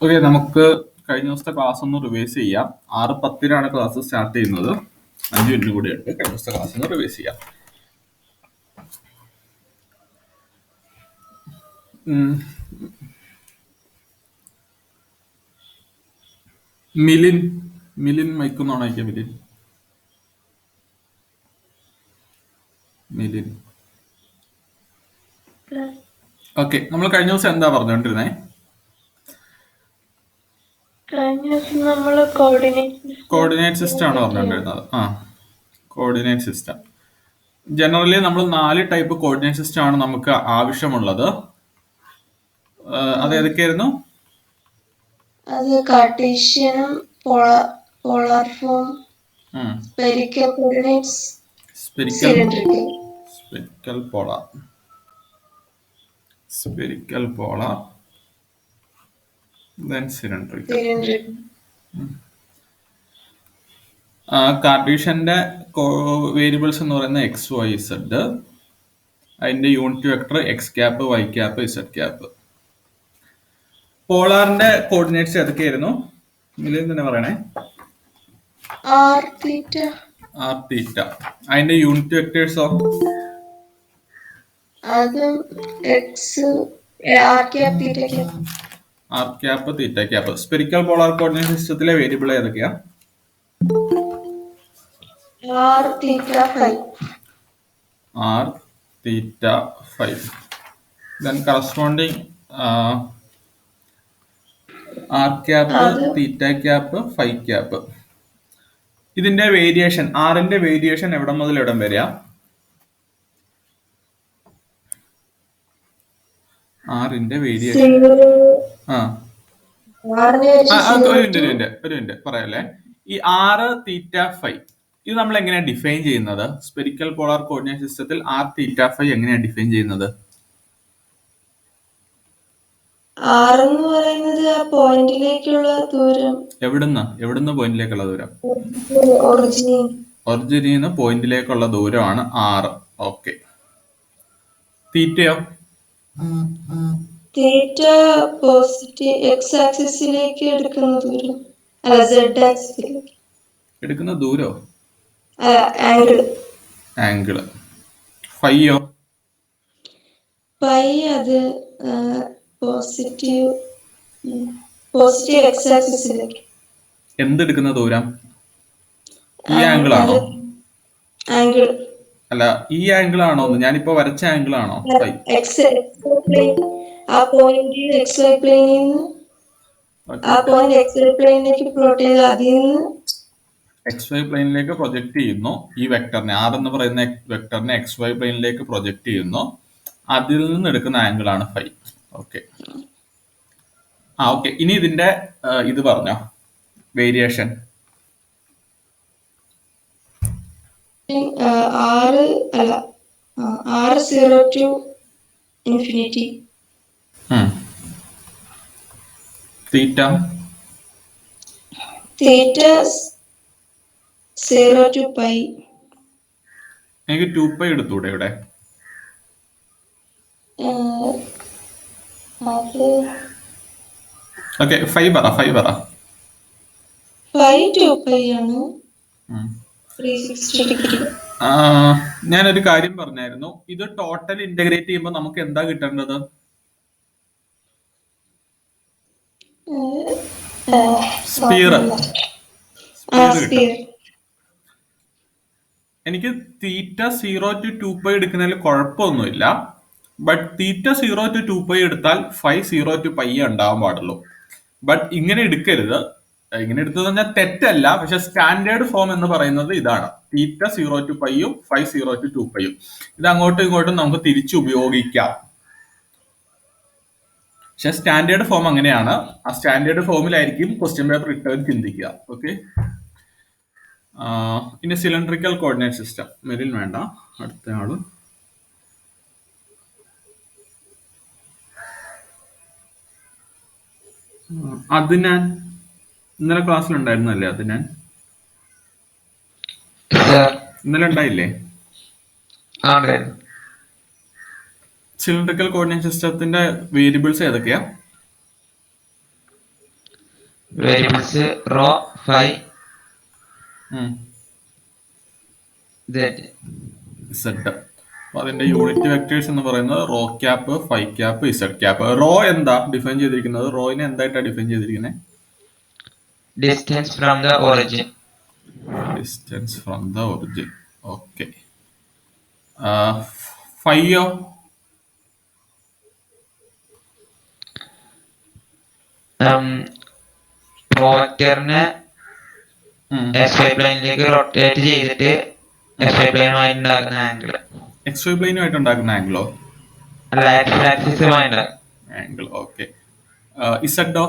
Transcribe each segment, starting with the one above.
Okay, നമുക്ക് കഴിഞ്ഞ ദിവസത്തെ ക്ലാസ് ഒന്ന് റിവൈസ് ചെയ്യാം. 6:10 ക്ലാസ് സ്റ്റാർട്ട് ചെയ്യുന്നത്. 5 മിനിറ്റ് കൂടി ഉണ്ട്. കഴിഞ്ഞ ദിവസത്തെ ക്ലാസ് ഒന്ന് റിവൈസ് ചെയ്യാം. ഉം. മിലിൻ മിലിൻ മൈക്കൊന്നാണോ അയക്കാം? മിലിൻ ഓക്കെ. നമ്മൾ കഴിഞ്ഞ ദിവസം എന്താ പറഞ്ഞോണ്ടിരുന്നേ? കോർഡിനേറ്റ് സിസ്റ്റം ആണ് പറഞ്ഞുകൊണ്ടിരുന്നത്. Coordinate system. ജനറലി നമ്മൾ 4 ടൈപ്പ് കോർഡിനേറ്റ് സിസ്റ്റം ആണ് നമുക്ക് ആവശ്യമുള്ളത്. അത് ഏതൊക്കെയായിരുന്നു? അത് കാർട്ടീഷ്യനും polar form, spherical coordinates, spherical polar then cylindrical. കാർട്ടീഷ്യന്റെ വേരിയബിൾസ് എന്ന് പറയുന്നത് എക്സ്, വൈ, സെഡ്. അതിന്റെ unit vector X cap, Y cap, Z cap. പോളാറിന്റെ കോർഡിനേറ്റ്സ് ഏതൊക്കെയായിരുന്നു? ഇതിൽ തന്നെ പറയണേ. R theta. അതിന്റെ യൂണിറ്റ് വെക്ടേഴ്സോ? അത് X, R cap, theta cap. R cap, theta cap. Spherical polar coordinate സിസ്റ്റത്തിലെ വേരിയബിൾ ഏതൊക്കെയാ? R theta phi. Then corresponding R cap, theta cap, phi cap. ഇതിന്റെ വേരിയേഷൻ, ആറിന്റെ വേരിയേഷൻ എവിടെ മുതൽ എവിടം വരെയാ? ആറിന്റെ വേരിയേഷൻ ഒരു മിനിറ്റ് പറയല്ലേ. ഈ 6 തീറ്റ ഫൈ ഇത് നമ്മൾ എങ്ങനെയാ ഡിഫൈൻ ചെയ്യുന്നത്? സ്പെരിക്കൽ പോളാർ കോർഡിനേറ്റ് സിസ്റ്റത്തിൽ ആർ തീറ്റ ഫൈ എങ്ങനെയാ ഡിഫൈൻ ചെയ്യുന്നത്? ആർ എന്ന് പറയുന്നത് ആ പോയിന്റിലേക്കുള്ള ദൂരം. എവിടുന്ന് പോയിന്റിലേക്കുള്ള ദൂരം? ഒറിജിനിൽ നിന്ന് പോയിന്റിലേക്കുള്ള ദൂരമാണ് 6. ഓക്കെ. തീറ്റയോ? തീറ്റ പോസിറ്റീവ് എക്സ് ആക്സിസിലേക്ക് എടുക്കുന്ന ദൂരം. അല്ല, സെഡ് ആക്സിസിലേക്ക് എടുക്കുന്ന ദൂരോ? ആംഗിള്. ഫൈയോ? ഫൈ അത് പോസിറ്റീവ് എക്സ് ആക്സിസിലേക്ക്. എന്തെടുക്കുന്ന ദൂരം? ഈ ആംഗിൾ ആണോ? അല്ല, ഈ ആംഗിൾ ആണോ? ഞാനിപ്പോ വരച്ച ആംഗിൾ ആണോ? ആ പോയിന്റ് എക്സ് വൈ പ്ലെയിനിലേക്ക് പ്ലോട്ട് ചെയ്ത് അതിൽ നിന്ന് എക്സ് വൈ പ്ലെയിനിലേക്ക് പ്രൊജക്ട് ചെയ്യുന്നു. ഈ വെക്ടറിനെ, ആർ എന്ന് പറയുന്ന വെക്ടറിനെ എക്സ് വൈ പ്ലെയിനിലേക്ക് പ്രൊജക്ട് ചെയ്യുന്നു. അതിൽ നിന്ന് എടുക്കുന്ന ആംഗിൾ ആണ് ഫൈ. ഓക്കെ. ഓക്കെ. ഇനി ഇതിന്റെ ഇത് പറഞ്ഞോ, variation. 0 to infinity. Theta 0 to pi. എനിക്ക് 2π എടുത്തൂടെ ഇവിടെ? ഓക്കെ. 5 പറ. 2π ആണ്. 360 ഡിഗ്രി. ഞാനൊരു കാര്യം പറഞ്ഞായിരുന്നു. ഇത് ടോട്ടൽ ഇന്റഗ്രേറ്റ് ചെയ്യുമ്പോൾ നമുക്ക് എന്താ കിട്ടേണ്ടത്? സ്ഫിയർ. എനിക്ക് തീറ്റ 0 to 2π എടുക്കുന്നതിൽ കുഴപ്പമൊന്നുമില്ല. ബട്ട് തീറ്റ 0 to 2π എടുത്താൽ 5 0 to π ഉണ്ടാവാൻ പാടുള്ളൂ. ബട്ട് ഇങ്ങനെ എടുക്കരുത്. ഇങ്ങനെ എടുത്തത് പറഞ്ഞാൽ തെറ്റല്ല, പക്ഷെ സ്റ്റാൻഡേർഡ് ഫോം എന്ന് പറയുന്നത് ഇതാണ്. തീറ്റ 0 to πയും 5 0 to 2π. ഇത് അങ്ങോട്ടും ഇങ്ങോട്ടും നമുക്ക് തിരിച്ചു ഉപയോഗിക്കാം. പക്ഷെ സ്റ്റാൻഡേർഡ് ഫോം അങ്ങനെയാണ്. ആ സ്റ്റാൻഡേർഡ് ഫോമിലായിരിക്കും ക്വസ്റ്റ്യൻ പേപ്പർ ഇട്ടവർ ചിന്തിക്കുക. ഓക്കെ. ഇനി സിലിണ്ടറിക്കൽ കോർഡിനേറ്റ് സിസ്റ്റം. മെറിൻ വേണ്ട, അടുത്ത ആള്. അദ്നാൻ ഇന്നലെ ക്ലാസ്സിലുണ്ടായിരുന്നല്ലേ? അദ്നാൻ ഇന്നലെ ഉണ്ടായില്ലേ? സിലിണ്ടറിക്കൽ കോർഡിനേറ്റ് സിസ്റ്റത്തിന്റെ വേരിയബിൾസ് ഏതൊക്കെയാ? Variables rho phi Z. അപ്പൊ അതിന്റെ യൂണിറ്റ് വെക്ടേഴ്സ് എന്ന് പറയുന്നത് rho cap, phi cap, Z cap. Rho എന്താ ഡിഫൈൻ ചെയ്തിരിക്കുന്നത്? റോയിനെ എന്തായിട്ടാണ് ഡിഫൈൻ ചെയ്തിരിക്കുന്നത്? Distance from the origin. Distance from the origin. Okay. ഫൈയോ? വെക്ടറിനെ എക്സ് വൈ പ്ലെയിനിലേക്ക് റൊട്ടേറ്റ് ചെയ്തിട്ട് എക്സ് വൈ പ്ലെയിനുമായി ഉണ്ടാക്കുന്ന ആംഗിൾ. എക്സ് വൈ പ്ലെയിനുമായിട്ട് ഉണ്ടാക്കുന്ന ആംഗിളോ? അല്ല, എക്സ് ആക്സിസുമായി ആംഗിൾ. ഓക്കെ. ഇസഡോ?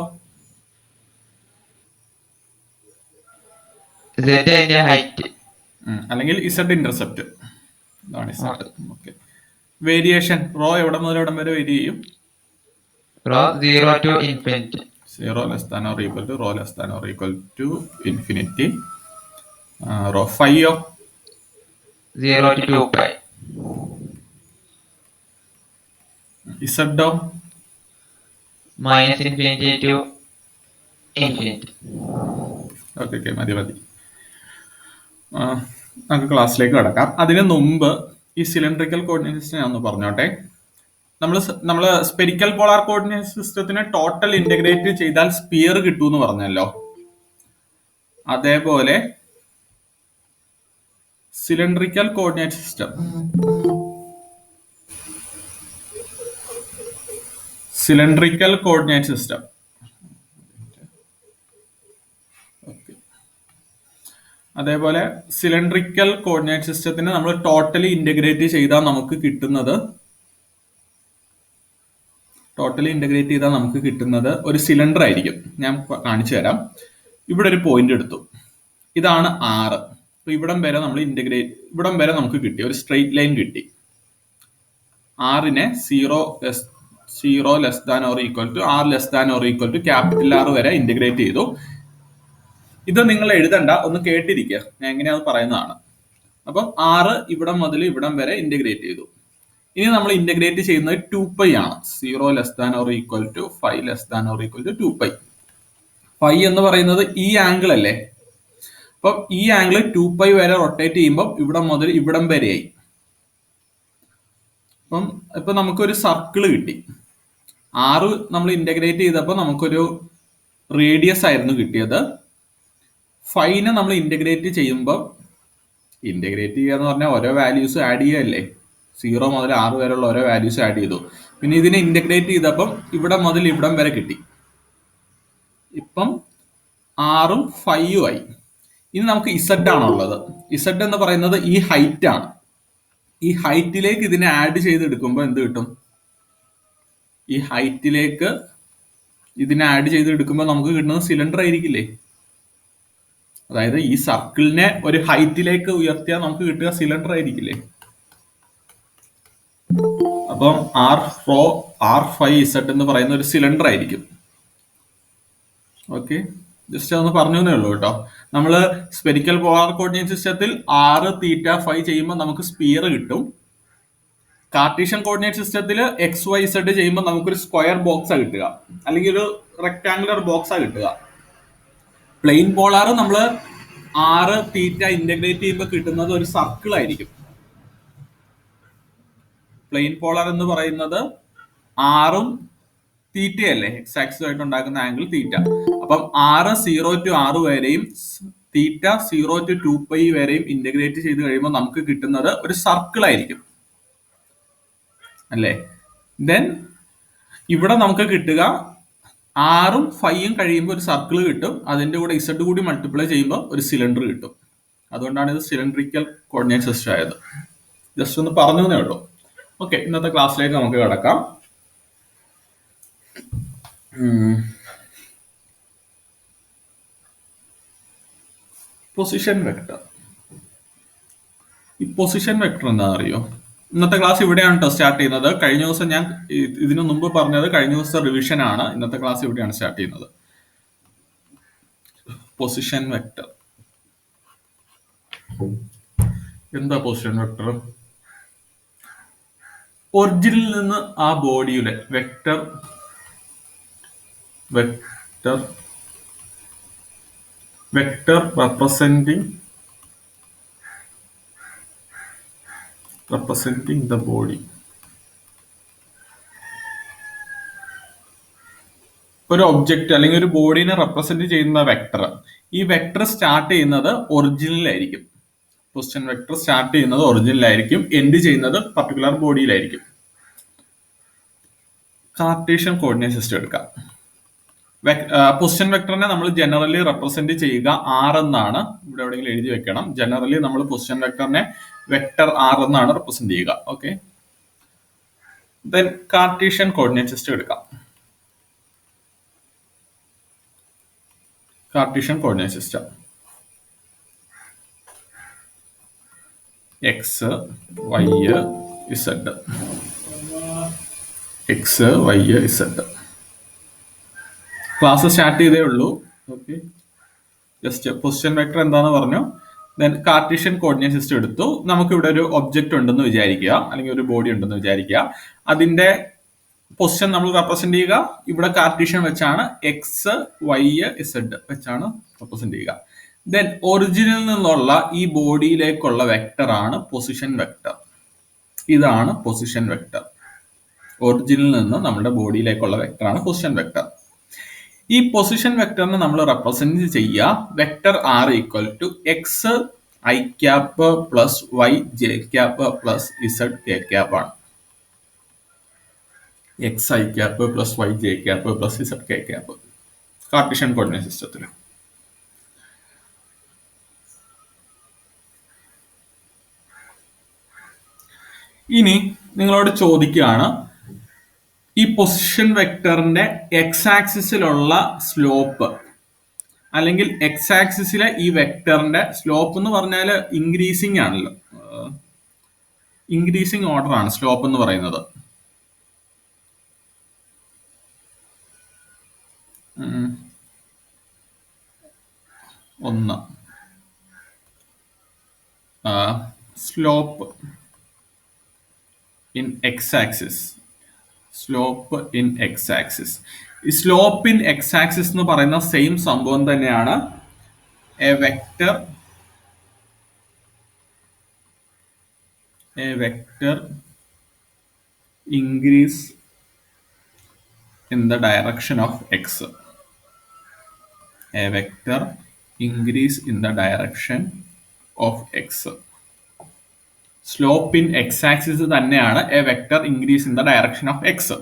ഇസഡ് അതിന്റെ ഹൈറ്റ് അല്ലെങ്കിൽ ഇസഡ് ഇന്റർസെപ്റ്റ്. ഇതാണ് ഇസഡ്. ഓക്കെ. വേരിയേഷൻ റോ എവിടെ മുതൽ എവിടെ വരെ വേരി ചെയ്യും? Row 0 to infinity. 0 less than or equal to rho less than or equal to infinity. Rho ഫൈയോ? 0 to 2 pi. ഇസഡോ? Minus infinity to infinity. Okay, മതി. നമുക്ക് ക്ലാസ്സിലേക്ക് കടക്കാം. അതിന് മുമ്പ് ഈ സിലിണ്ടറിക്കൽ കോർഡിനേറ്റ് സിസ്റ്റം ഞാൻ ഒന്ന് പറഞ്ഞോട്ടെ. നമ്മൾ സ്പെരിക്കൽ പോളാർ കോർഡിനേറ്റ് സിസ്റ്റത്തിന് ടോട്ടൽ ഇന്റഗ്രേറ്റ് ചെയ്താൽ സ്പിയർ കിട്ടുമെന്ന് പറഞ്ഞല്ലോ. അതേപോലെ സിലിണ്ടറിക്കൽ കോർഡിനേറ്റ് സിസ്റ്റം അതേപോലെ സിലിണ്ടറിക്കൽ കോർഡിനേറ്റ് സിസ്റ്റത്തിന് നമ്മൾ ടോട്ടലി ഇന്റഗ്രേറ്റ് ചെയ്താൽ നമുക്ക് കിട്ടുന്നത് ഒരു സിലിണ്ടർ ആയിരിക്കും. ഞാൻ കാണിച്ചു തരാം. ഇവിടെ ഒരു പോയിന്റ് എടുത്തു. ഇതാണ് 6. അപ്പൊ ഇവിടം വരെ നമുക്ക് കിട്ടി, ഒരു സ്ട്രെയിറ്റ് ലൈൻ കിട്ടി. 6നെ 0 less than or equal to R less than or equal to capital R വരെ ഇന്റഗ്രേറ്റ് ചെയ്തു. ഇത് നിങ്ങൾ എഴുതണ്ട, ഒന്ന് കേട്ടിരിക്കുക, ഞാൻ എങ്ങനെയാന്ന് പറയുന്നതാണ്. അപ്പം 6 ഇവിടം മുതൽ ഇവിടം വരെ ഇന്റഗ്രേറ്റ് ചെയ്തു. ഇനി നമ്മൾ ഇന്റഗ്രേറ്റ് ചെയ്യുന്നത് 2π ആണ്. 0 less than or equal to 5 less than or equal to 2π. 5 എന്ന് പറയുന്നത് ഈ ആംഗിൾ അല്ലേ? അപ്പം ഈ ആംഗിൾ 2π വരെ റൊട്ടേറ്റ് ചെയ്യുമ്പോൾ ഇവിടം മുതൽ ഇവിടം വരെയായി. അപ്പം ഇപ്പൊ നമുക്കൊരു സർക്കിൾ കിട്ടി. 6 നമ്മൾ ഇന്റഗ്രേറ്റ് ചെയ്തപ്പോൾ നമുക്കൊരു റേഡിയസ് ആയിരുന്നു കിട്ടിയത്. 5നെ നമ്മൾ ഇന്റഗ്രേറ്റ് ചെയ്യുമ്പോൾ, ഇന്റഗ്രേറ്റ് ചെയ്യുക എന്ന് പറഞ്ഞാൽ ഓരോ വാല്യൂസ് ആഡ് ചെയ്യല്ലേ. 0 മുതൽ 6 വരെയുള്ള ഓരോ വാല്യൂസ് ആഡ് ചെയ്തു. പിന്നെ ഇതിനെ ഇന്റഗ്രേറ്റ് ചെയ്തപ്പം ഇവിടെ മുതൽ ഇവിടം വരെ കിട്ടി. ഇപ്പം 6ഉം 5ഉം ആയി. ഇനി നമുക്ക് ഇസഡ് ആണുള്ളത്. ഇസഡ് എന്ന് പറയുന്നത് ഈ ഹൈറ്റ് ആണ്. ഈ ഹൈറ്റിലേക്ക് ഇതിനെ ആഡ് ചെയ്തെടുക്കുമ്പോൾ എന്ത് കിട്ടും? ഈ ഹൈറ്റിലേക്ക് ഇതിനെ ആഡ് ചെയ്തെടുക്കുമ്പോൾ നമുക്ക് കിട്ടുന്നത് സിലിണ്ടർ ആയിരിക്കില്ലേ? അതായത് ഈ സർക്കിളിനെ ഒരു ഹൈറ്റിലേക്ക് ഉയർത്തിയാൽ നമുക്ക് കിട്ടുക സിലിണ്ടർ ആയിരിക്കില്ലേ? അപ്പം R5Z എന്ന് പറയുന്ന ഒരു സിലിണ്ടർ ആയിരിക്കും. ഓക്കെ, ജസ്റ്റ് അതൊന്ന് പറഞ്ഞേ ഉള്ളൂ കേട്ടോ. നമ്മൾ സ്പെരിക്കൽ പോളാർ കോർഡിനേറ്റ് സിസ്റ്റത്തിൽ R, θ, φ ചെയ്യുമ്പോൾ നമുക്ക് സ്പിയർ കിട്ടും. കാർട്ടീഷ്യൻ കോർഡിനേറ്റ് സിസ്റ്റത്തിൽ XYZ ചെയ്യുമ്പോൾ നമുക്കൊരു സ്ക്വയർ ബോക്സാ കിട്ടുക, അല്ലെങ്കിൽ ഒരു റെക്ടാങ്കുലർ ബോക്സാ കിട്ടുക. പ്ലെയിൻ പോളാർ നമ്മൾ R, θ ഇന്റഗ്രേറ്റ് ചെയ്യുമ്പോൾ കിട്ടുന്നത് ഒരു സർക്കിൾ ആയിരിക്കും. പ്ലെയിൻ പോളാർ എന്ന് പറയുന്നത് ആറും തീറ്റയല്ലേ, എക്സ് ആക്സിസ് ആയിട്ട് ഉണ്ടാക്കുന്ന ആംഗിൾ തീറ്റ. അപ്പം 0 to R വരെയും തീറ്റ 0 to 2π വരെയും ഇന്റഗ്രേറ്റ് ചെയ്ത് കഴിയുമ്പോൾ നമുക്ക് കിട്ടുന്നത് ഒരു സർക്കിൾ ആയിരിക്കും അല്ലേ. ദെൻ ഇവിടെ നമുക്ക് കിട്ടുക 6ഉം 5ഉം കഴിയുമ്പോൾ ഒരു സർക്കിൾ കിട്ടും. അതിന്റെ കൂടെ Z കൂടി മൾട്ടിപ്ലൈ ചെയ്യുമ്പോൾ ഒരു സിലിണ്ടർ കിട്ടും. അതുകൊണ്ടാണ് ഇത് സിലിണ്ടറിക്കൽ കോർഡിനേറ്റ് സിസ്റ്റം ആയത്. ജസ്റ്റ് ഒന്ന് പറഞ്ഞു എന്നേ ഉള്ളൂ. ഓക്കെ, ഇന്നത്തെ ക്ലാസ്സിലേക്ക് നമുക്ക് കടക്കാം. Position vector. ഈ പൊസിഷൻ വെക്ടർ എന്താണെന്ന് അറിയോ? ഇന്നത്തെ ക്ലാസ് ഇവിടെയാണ് കേട്ടോ സ്റ്റാർട്ട് ചെയ്യുന്നത്. കഴിഞ്ഞ ദിവസം ഞാൻ ഇതിനു മുമ്പ് പറഞ്ഞത് കഴിഞ്ഞ ദിവസത്തെ റിവിഷൻ ആണ്. ഇന്നത്തെ ക്ലാസ് ഇവിടെയാണ് സ്റ്റാർട്ട് ചെയ്യുന്നത്. പൊസിഷൻ വെക്ടർ എന്താ? പൊസിഷൻ വെക്ടർ ഒറിജിനിൽ നിന്ന് ആ ബോഡിയുടെ vector vector representing the body. ഒരു ഒബ്ജക്റ്റ് അല്ലെങ്കിൽ ഒരു ബോഡീനെ റെപ്രസെന്റ് ചെയ്യുന്ന വെക്ടർ, ഈ വെക്ടർ സ്റ്റാർട്ട് ചെയ്യുന്നത് ഒറിജിനിലായിരിക്കും. പൊസിഷൻ വെക്ടർ സ്റ്റാർട്ട് ചെയ്യുന്നത് ഒറിജിനിലായിരിക്കും, എൻഡ് ചെയ്യുന്നത് പർട്ടിക്കുലർ ബോഡിയിലായിരിക്കും. കാർട്ടീഷ്യൻ കോർഡിനേറ്റ് സിസ്റ്റം എടുക്കാം. പൊസിഷൻ വെക്ടറിനെ നമ്മൾ ജനറലി റെപ്രസെന്റ് ചെയ്യുക ആർ എന്നാണ്. ഇവിടെ എവിടെയെങ്കിലും എഴുതി വെക്കണം. ജനറലി നമ്മൾ പൊസിഷൻ വെക്ടറിനെ വെക്ടർ ആർ എന്നാണ് റെപ്രസെന്റ് ചെയ്യുക. Okay, then Cartesian coordinate system എടുക്കാം. Cartesian coordinate system X Y Z, X Y Z. Class start ചെയ്തേ ഉള്ളൂ. ഓക്കെ, ജസ്റ്റ് പൊസിഷൻ വെക്ടർ എന്താന്ന് പറഞ്ഞു. ദെൻ കാർട്ടീഷ്യൻ കോർഡിനേറ്റ് സിസ്റ്റം എടുത്തു. നമുക്ക് ഇവിടെ ഒരു ഒബ്ജക്റ്റ് ഉണ്ടെന്ന് വിചാരിക്കുക, അല്ലെങ്കിൽ ഒരു ബോഡി ഉണ്ടെന്ന് വിചാരിക്കുക. അതിന്റെ പൊസിഷൻ നമ്മൾ റെപ്രസെന്റ് ചെയ്യുക ഇവിടെ കാർട്ടീഷ്യൻ വെച്ചാണ്, എക്സ് വൈ ഇസഡ് വെച്ചാണ് റെപ്രസെന്റ് ചെയ്യുക. ദെൻ ഒറിജിനിൽ നിന്നുള്ള ഈ ബോഡിയിലേക്കുള്ള വെക്ടർ ആണ് പൊസിഷൻ വെക്ടർ. ഇതാണ് പൊസിഷൻ വെക്ടർ. ഒറിജിനിൽ നിന്ന് നമ്മുടെ ബോഡിയിലേക്കുള്ള വെക്ടർ ആണ് പൊസിഷൻ വെക്ടർ. ഈ പൊസിഷൻ വെക്ടറിനെ നമ്മൾ റെപ്രസെന്റ് ചെയ്യുക vector R equal to X I cap plus Y J cap plus Z K cap ആണ്. X I cap plus Y J cap plus Z K cap Cartesian coordinate സിസ്റ്റത്തിൽ. ഇനി നിങ്ങളോട് ചോദിക്കുകയാണ്, ഈ പൊസിഷൻ വെക്ടറിന്റെ എക്സ് ആക്സിസിലുള്ള slope, അല്ലെങ്കിൽ X ആക്സിസിലെ ഈ വെക്ടറിന്റെ സ്ലോപ്പ് എന്ന് പറഞ്ഞാൽ ഇൻക്രീസിങ് ആണല്ലോ, ഇൻക്രീസിങ് ഓർഡർ ആണ് സ്ലോപ്പ് എന്ന് പറയുന്നത്. ഒന്ന് slope in x axis, slope in x axis. ഈ സ്ലോപ്പ് ഇൻ എക്സ് ആക്സിസ് എന്ന് പറയുന്ന സെയിം സംഭവം തന്നെയാണ് a vector increase in the direction of x. A vector increase in the direction of x. Slope in x axis തന്നെയാണ് a vector increase in the direction of x.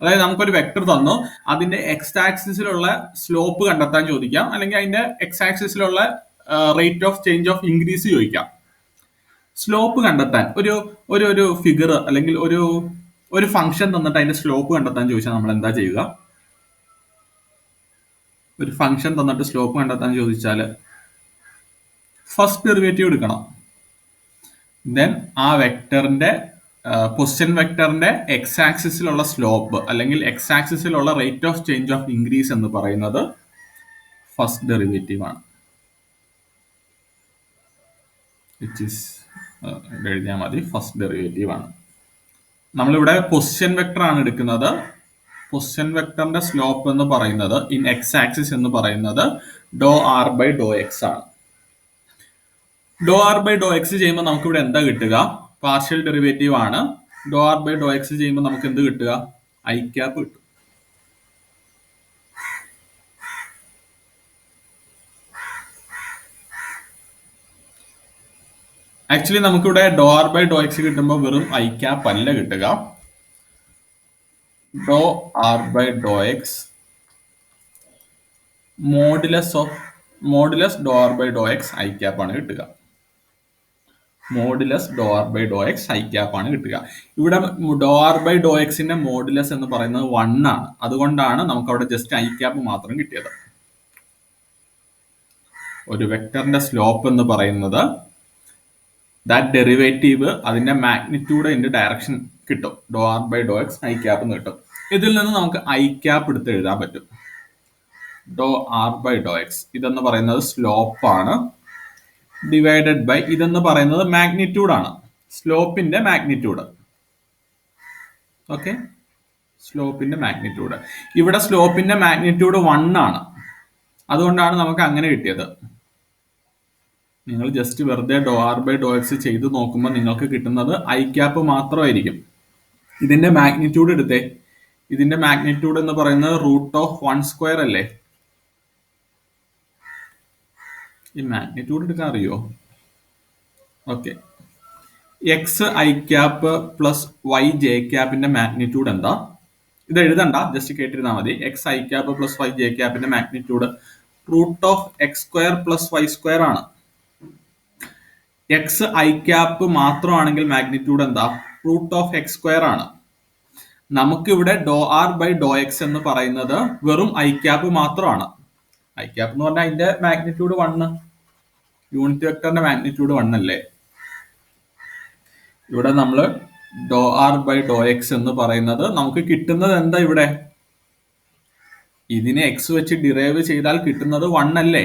അതായത് നമുക്കൊരു vector തന്നു, അതിന്റെ x ആക്സിസിലുള്ള slope കണ്ടെത്താൻ ചോദിക്കാം, അല്ലെങ്കിൽ അതിന്റെ എക്സ് ആക്സിസിലുള്ള rate of change of increase ചോദിക്കാം. സ്ലോപ്പ് കണ്ടെത്താൻ ഒരു ഫിഗർ അല്ലെങ്കിൽ ഒരു ഫംഗ്ഷൻ തന്നിട്ട് അതിന്റെ സ്ലോപ്പ് കണ്ടെത്താൻ ചോദിച്ചാൽ നമ്മൾ എന്താ ചെയ്യുക? ഒരു ഫംഗ്ഷൻ തന്നിട്ട് സ്ലോപ്പ് കണ്ടെത്താൻ ചോദിച്ചാൽ ഫസ്റ്റ് ഡെറിവേറ്റീവ് എടുക്കണം. ദെൻ ആ വെക്ടറിന്റെ പൊസിഷൻ വെക്ടറിന്റെ എക്സ് ആക്സിസിലുള്ള സ്ലോപ്പ് അല്ലെങ്കിൽ എക്സ് ആക്സിസിലുള്ള rate of change of increase എന്ന് പറയുന്നത് ഫസ്റ്റ് ഡെറിവേറ്റീവ് ആണ്. എഴുതിയാൽ മതി, ഫസ്റ്റ് ഡെറിവേറ്റീവ് ആണ്. നമ്മളിവിടെ പൊസിഷൻ വെക്ടർ ആണ് എടുക്കുന്നത്. പൊസിഷൻ വെക്ടറിന്റെ സ്ലോപ്പ് എന്ന് പറയുന്നത് ഇൻ എക്സ് ആക്സിസ് എന്ന് പറയുന്നത് doh r by Dr x ആണ്. ഡോ ആർ ബൈ ഡോ എക്സ് ചെയ്യുമ്പോൾ നമുക്ക് ഇവിടെ എന്താ കിട്ടുക? പാർഷ്യൽ ഡെറിവേറ്റീവ് ആണ്. ഡോ ആർ ബൈ ഡോ എക്സ് ചെയ്യുമ്പോൾ നമുക്ക് എന്ത് കിട്ടുക? ഐ ക്യാപ്പ് കിട്ടും. ആക്ച്വലി നമുക്കിവിടെ doh r by Dr x കിട്ടുമ്പോൾ വെറും ഐ ക്യാപ്പ് അല്ല കിട്ടുക. Doh r by Dr x modulus doh r by Dr x I cap ആണ് കിട്ടുക. Modulus doh r by Dr x I cap ആണ് കിട്ടുക. ഇവിടെ ഡോ ആർ ബൈ ഡോ എക്സിന്റെ മോഡുലസ് എന്ന് പറയുന്നത് 1 ആണ്. അതുകൊണ്ടാണ് നമുക്ക് അവിടെ ജസ്റ്റ് ഐ ക്യാപ്പ് മാത്രം കിട്ടിയത്. ഒരു വെക്ടറിന്റെ സ്ലോപ്പ് എന്ന് പറയുന്നത് ദാറ്റ് ഡെറിവേറ്റീവ് അതിന്റെ മാഗ്നിറ്റ്യൂഡ് ഇന്റെ ഡയറക്ഷൻ കിട്ടും. Doh r by Dr x I cap എന്ന് കിട്ടും. ഇതിൽ നിന്ന് നമുക്ക് ഐ ക്യാപ്പ് എടുത്ത് എഴുതാൻ പറ്റും. ഡോ ആർ ബൈ ഡോ എക്സ് ഇതെന്ന് പറയുന്നത് സ്ലോപ്പ് ആണ്, ഡിവൈഡഡ് ബൈ ഇതെന്ന് പറയുന്നത് മാഗ്നിറ്റ്യൂഡ് ആണ്, സ്ലോപ്പിന്റെ മാഗ്നിറ്റ്യൂഡ്. ഓക്കെ, സ്ലോപ്പിന്റെ മാഗ്നിറ്റ്യൂഡ്. ഇവിടെ സ്ലോപ്പിന്റെ മാഗ്നിറ്റ്യൂഡ് 1 ആണ്. അതുകൊണ്ടാണ് നമുക്ക് അങ്ങനെ കിട്ടിയത്. നിങ്ങൾ ജസ്റ്റ് വെറുതെ ഡോ ആർ ബൈ ഡോ എക്സ് ചെയ്ത് നോക്കുമ്പോൾ നിങ്ങൾക്ക് കിട്ടുന്നത് ഐ ക്യാപ്പ് മാത്രമായിരിക്കും. ഇതിന്റെ മാഗ്നിറ്റ്യൂഡ് എടുത്തേ. ഇതിന്റെ മാഗ്നിറ്റ്യൂഡ് എന്ന് പറയുന്നത് √1² അല്ലേ? ഈ മാഗ്നിറ്റ്യൂഡ് എടുക്കാൻ അറിയോ? Okay, x I cap plus Y j ക്യാപ്പിന്റെ മാഗ്നിറ്റ്യൂഡ് എന്താ? ഇത് എഴുതണ്ട, ജസ്റ്റ് കേട്ടിരുന്നാൽ മതി. X I cap plus Y j ക്യാപ്പിന്റെ മാഗ്നിറ്റ്യൂഡ് √x² പ്ലസ് y² ആണ്. എക്സ് ഐ ക്യാപ്പ് മാത്രമാണെങ്കിൽ മാഗ്നിറ്റ്യൂഡ് എന്താ? √x² ആണ്. നമുക്കിവിടെ doh r by Dr x എന്ന് പറയുന്നത് വെറും ഐ ക്യാപ്പ് മാത്രമാണ്. ഐ ക്യാപ്പ് എന്ന് പറഞ്ഞാൽ അതിന്റെ മാഗ്നിറ്റ്യൂഡ് 1, യൂണിറ്റ് വെക്ടറിന്റെ മാഗ്നിറ്റ്യൂഡ് 1 അല്ലേ? ഇവിടെ നമ്മൾ ഡോ ആർ ബൈ ഡോ എക്സ് എന്ന് പറയുന്നത് നമുക്ക് കിട്ടുന്നത് എന്താ? ഇവിടെ ഇതിനെ എക്സ് വെച്ച് ഡിറൈവ് ചെയ്താൽ കിട്ടുന്നത് 1 അല്ലേ?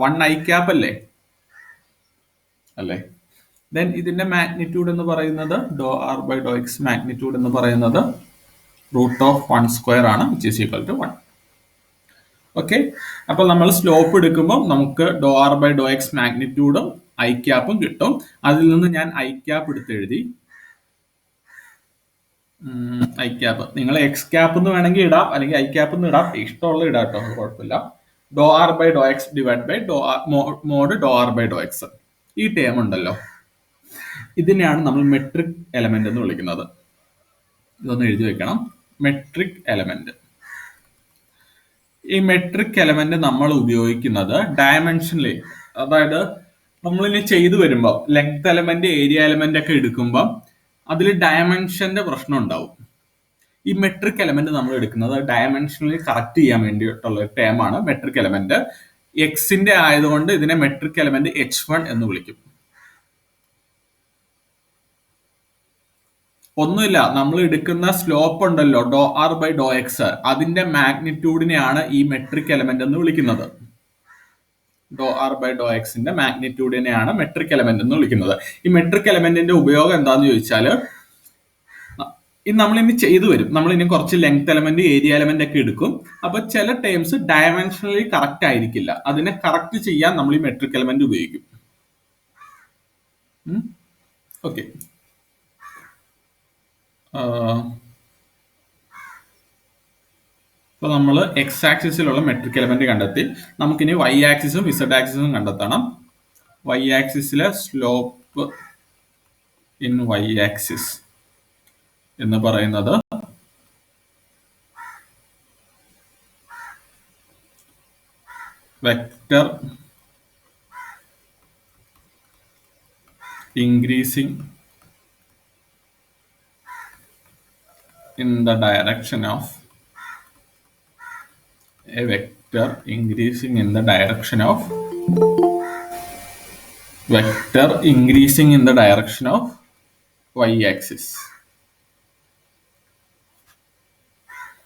1 ഐ ക്യാപ്പ് അല്ലേ? അല്ലേ? ദെൻ ഇതിന്റെ മാഗ്നിറ്റ്യൂഡ് എന്ന് പറയുന്നത് doh r by Dr x magnitude എന്ന് പറയുന്നത് √1² ആണ്, which is equal to 1. Okay, അപ്പൊ നമ്മൾ സ്ലോപ്പ് എടുക്കുമ്പോൾ നമുക്ക് doh r by Dr x മാഗ്നിറ്റ്യൂഡും ഐ ക്യാപ്പും കിട്ടും. അതിൽ നിന്ന് ഞാൻ ഐ ക്യാപ്പ് എടുത്ത് എഴുതി. ഐ ക്യാപ്പ് നിങ്ങൾ എക്സ് ക്യാപ്പ് എന്ന് വേണമെങ്കിൽ ഇടാം, അല്ലെങ്കിൽ ഐ ക്യാപ്പ് എന്ന് ഇടാം, ഇഷ്ടമുള്ള ഇടാം കേട്ടോ, കുഴപ്പമില്ല. Doh r by Dr x divide by mod doh r by Dr x. ഈ ടേം ഉണ്ടല്ലോ, ഇതിനെയാണ് നമ്മൾ മെട്രിക് എലമെന്റ് എന്ന് വിളിക്കുന്നത്. ഇതൊന്ന് എഴുതി വെക്കണം, മെട്രിക് എലമെന്റ്. ഈ മെട്രിക് എലമെന്റ് നമ്മൾ ഉപയോഗിക്കുന്നത് ഡയമെൻഷനിൽ, അതായത് നമ്മളിനി ചെയ്തു വരുമ്പോൾ ലെങ്ത് എലമെന്റ്, ഏരിയ എലമെന്റ് ഒക്കെ എടുക്കുമ്പോൾ അതിൽ ഡയമെൻഷന്റെ പ്രശ്നം ഉണ്ടാവും. ഈ മെട്രിക് എലമെന്റ് നമ്മൾ എടുക്കുന്നത് ഡയമെൻഷനിൽ കറക്റ്റ് ചെയ്യാൻ വേണ്ടിയിട്ടുള്ള ഒരു ടേമാണ് മെട്രിക് എലമെന്റ്. എക്സിന്റെ ആയതുകൊണ്ട് ഇതിനെ മെട്രിക് എലമെന്റ് H1 എന്ന് വിളിക്കും. ഒന്നുമില്ല, നമ്മൾ എടുക്കുന്ന സ്ലോപ്പ് ഉണ്ടല്ലോ ഡോ ആർ ബൈ ഡോ എക്സ്, അതിന്റെ മാഗ്നിറ്റ്യൂഡിനെയാണ് ഈ മെട്രിക് എലമെന്റ് എന്ന് വിളിക്കുന്നത്. ഡോ ആർ ബൈ ഡോ എക്സിന്റെ മാഗ്നിറ്റ്യൂഡിനെയാണ് മെട്രിക് എലമെന്റ് എന്ന് വിളിക്കുന്നത്. ഈ മെട്രിക് എലമെന്റിന്റെ ഉപയോഗം എന്താന്ന് ചോദിച്ചാൽ, നമ്മൾ ഇനി ചെയ്തു വരും, നമ്മൾ ഇനി കുറച്ച് ലെങ്ത് എലമെന്റ്, ഏരിയ എലമെന്റ് ഒക്കെ എടുക്കും. അപ്പൊ ചില ടേംസ് ഡയമെൻഷനലി കറക്റ്റ് ആയിരിക്കില്ല, അതിനെ കറക്റ്റ് ചെയ്യാൻ നമ്മൾ ഈ മെട്രിക് എലമെന്റ് ഉപയോഗിക്കും. ഓക്കെ, അപ്പൊ നമ്മൾ എക്സ് ആക്സിസിലുള്ള മെട്രിക് എലമെന്റ് കണ്ടെത്തി. നമുക്കിനി വൈ ആക്സിസും ഇസഡ് ആക്സിസും കണ്ടെത്തണം. വൈ ആക്സിസിലെ സ്ലോപ്പ് ഇൻ വൈ ആക്സിസ് എന്ന് പറയുന്നത് vector increasing in the direction of a vector increasing in the direction of vector increasing in the direction of y axis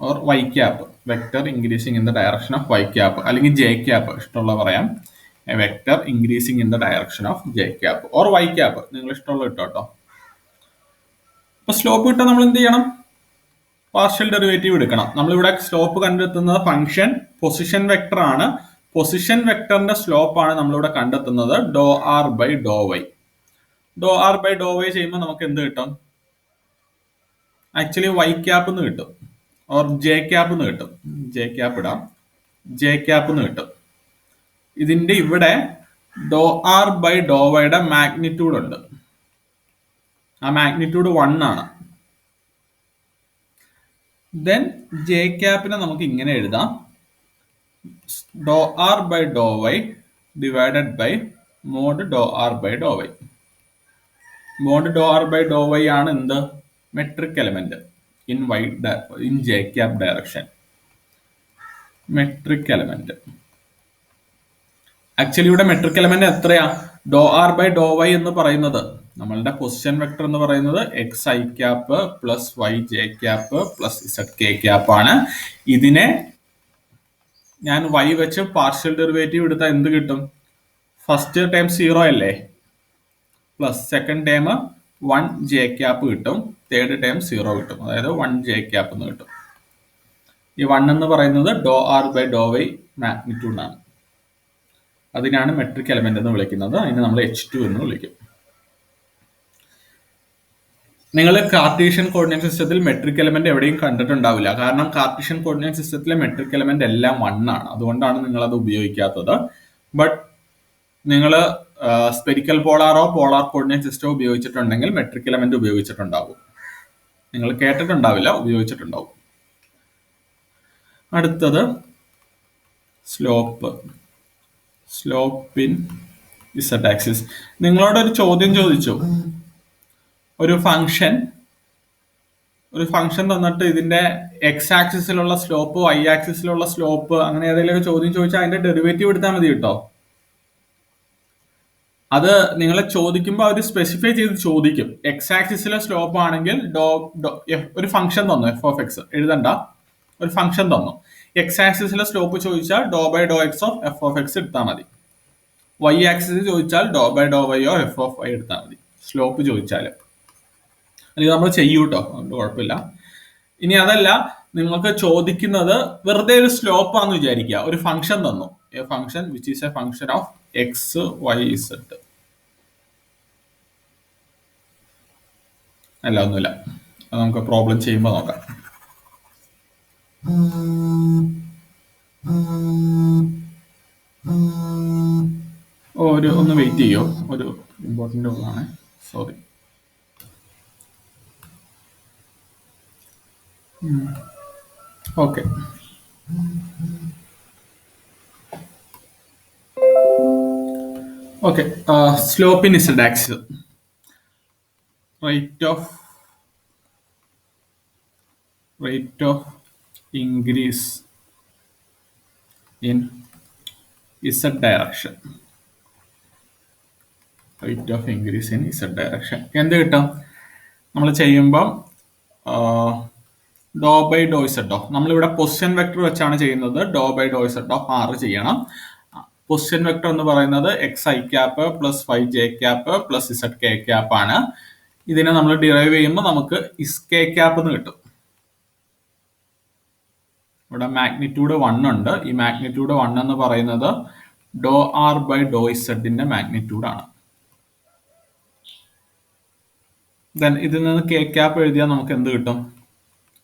or y cap, vector increasing in the direction of y cap അല്ലെങ്കിൽ j cap ഇഷ്ടമുള്ള പറയാം. A vector increasing in the direction of j cap or y cap, നിങ്ങൾ ഇഷ്ടമുള്ള ഇട്ടോ. അപ്പൊ slope കിട്ടാൻ നമ്മൾ എന്ത് ചെയ്യണം? പാർഷ്യൽ ഡെറിവേറ്റീവ് എടുക്കണം. നമ്മളിവിടെ സ്ലോപ്പ് കണ്ടെത്തുന്നത് ഫംഗ്ഷൻ പൊസിഷൻ വെക്ടർ ആണ്. പൊസിഷൻ വെക്ടറിന്റെ സ്ലോപ്പ് ആണ് നമ്മളിവിടെ കണ്ടെത്തുന്നത് doh r by doh y. Doh r by doh y ചെയ്യുമ്പോൾ നമുക്ക് എന്ത് കിട്ടും? ആക്ച്വലി വൈ ക്യാപ്പ് എന്ന് കിട്ടും, ഓർ ജെ ക്യാപ്പ് എന്ന് കിട്ടും. ജെ ക്യാപ്പ് ഇടാം, ജെ ക്യാപ്പ് എന്ന് കിട്ടും. ഇതിന്റെ ഇവിടെ ഡോ ആർ ബൈ ഡോ വൈയുടെ മാഗ്നിറ്റ്യൂഡ് ഉണ്ട്. ആ മാഗ്നിറ്റ്യൂഡ് 1 ആണ്. ദെൻ ജെ ക്യാപ്പിനെ നമുക്ക് ഇങ്ങനെ എഴുതാം, ഡോ r by doh y divided by mod doh r by doh y. Mod doh r by doh y ആണ് എന്ത്? Metric element in j cap direction. Metric element actually ഇവിടെ metric element എത്രയാ? Doh r by doh y എന്ന് പറയുന്നത്, നമ്മളുടെ position vector എന്ന് പറയുന്നത് x I cap plus Y J cap plus Z K cap ആണ്. ഇതിനെ ഞാൻ വൈ വെച്ച് പാർഷ്യൽ ഡെറിവേറ്റീവ് എടുത്താൽ എന്ത് കിട്ടും? ഫസ്റ്റ് ടൈം 0 അല്ലേ, plus second time 1 J cap കിട്ടും, തേർഡ് ടൈം 0 കിട്ടും, അതായത് 1 ജെ ക്യാപ്പ് എന്ന് കിട്ടും. ഈ 1 എന്ന് പറയുന്നത് doh r by doh y magnitude ആണ്. അതിനാണ് മെട്രിക് എലമെന്റ് എന്ന് വിളിക്കുന്നത്. അതിനെ നമ്മൾ H2 എന്ന് വിളിക്കും. നിങ്ങൾ കാർട്ടീഷ്യൻ കോർഡിനേറ്റ് സിസ്റ്റത്തിൽ മെട്രിക് എലമെന്റ് എവിടെയും കണ്ടിട്ടുണ്ടാവില്ല. കാരണം കാർട്ടീഷ്യൻ കോർഡിനേറ്റ് സിസ്റ്റത്തിലെ മെട്രിക് എലമെന്റ് എല്ലാം 1 ആണ്. അതുകൊണ്ടാണ് നിങ്ങൾ അത് ഉപയോഗിക്കാത്തത്. ബട്ട് നിങ്ങൾ സ്പെരിക്കൽ പോളാറോ പോളാർ കോർഡിനേറ്റ് സിസ്റ്റമോ ഉപയോഗിച്ചിട്ടുണ്ടെങ്കിൽ മെട്രിക് എലമെന്റ് ഉപയോഗിച്ചിട്ടുണ്ടാവും. നിങ്ങൾ കേട്ടിട്ടുണ്ടാവില്ല, ഉപയോഗിച്ചിട്ടുണ്ടാവും. അടുത്തത് slope. Slope in z axis. നിങ്ങളോട് ഒരു ചോദ്യം ചോദിച്ചു. ഒരു ഫംഗ്ഷൻ തന്നിട്ട് ഇതിന്റെ എക്സ് ആക്സിസിലുള്ള സ്ലോപ്പ്, വൈ ആക്സിസിലുള്ള സ്ലോപ്പ്, അങ്ങനെ ഏതെങ്കിലും ചോദ്യം ചോദിച്ചാൽ അതിന്റെ ഡെറിവേറ്റീവ് എടുത്താൽ മതി കേട്ടോ. അത് നിങ്ങളെ ചോദിക്കുമ്പോൾ അവർ സ്പെസിഫൈ ചെയ്ത് ചോദിക്കും. എക്സ് ആക്സിസിലെ സ്ലോപ്പ് ആണെങ്കിൽ ഒരു ഫംഗ്ഷൻ തന്നു, എഫ് ഓഫ് എക്സ് എഴുതണ്ട, ഒരു ഫംഗ്ഷൻ തന്നു. എക്സ് ആക്സിസിലെ സ്ലോപ്പ് ചോദിച്ചാൽ doh by Dr x of f of x എടുത്താൽ മതി. വൈ ആക്സിസ് ചോദിച്ചാൽ doh by doh y of f of y എടുത്താൽ മതി. സ്ലോപ്പ് ചോദിച്ചാൽ അല്ലെങ്കിൽ നമ്മൾ ചെയ്യൂട്ടോ, അതുകൊണ്ട് കുഴപ്പമില്ല. ഇനി അതല്ല, നിങ്ങൾക്ക് ചോദിക്കുന്നത് വെറുതെ ഒരു സ്ലോപ്പ് ആണെന്ന് വിചാരിക്കുക. ഒരു ഫംഗ്ഷൻ തന്നു, a function which is a function of x Y z. അല്ല, ഒന്നുമില്ല, അത് നമുക്ക് പ്രോബ്ലം ചെയ്യുമ്പോൾ നോക്കാം. ഒന്ന് വെയിറ്റ് ചെയ്യോ, ഒരു ഇമ്പോർട്ടൻ്റ് ആണ്, sorry. Okay, slope in z axis. Rate of increase in z direction. Rate of increase in z direction എന്ത് കിട്ടും? നമ്മൾ ചെയ്യുമ്പം doh by doh z of, നമ്മളിവിടെ പൊസിഷൻ വെക്ടർ വെച്ചാണ് ചെയ്യുന്നത്. Doh by doh z of R ചെയ്യണം. Position vector എന്ന് പറയുന്നത് x I cap plus five j cap plus Z K cap ആണ്. ഇതിനെ നമ്മൾ ഡിറൈവ് ചെയ്യുമ്പോൾ നമുക്ക് ഇസ് കെ ക്യാപ്പ് എന്ന് കിട്ടും. ഇവിടെ മാഗ്നിറ്റ്യൂഡ് 1 ഉണ്ട്. ഈ മാഗ്നിറ്റ്യൂഡ് 1 എന്ന് പറയുന്നത് ഡോ ആർ ബൈ ഡോ ഇസഡിന്റെ മാഗ്നിറ്റ്യൂഡ് ആണ്. ദെൻ ഇതിൽ നിന്ന് കെ ക്യാപ്പ് എഴുതിയാൽ നമുക്ക് എന്ത് കിട്ടും?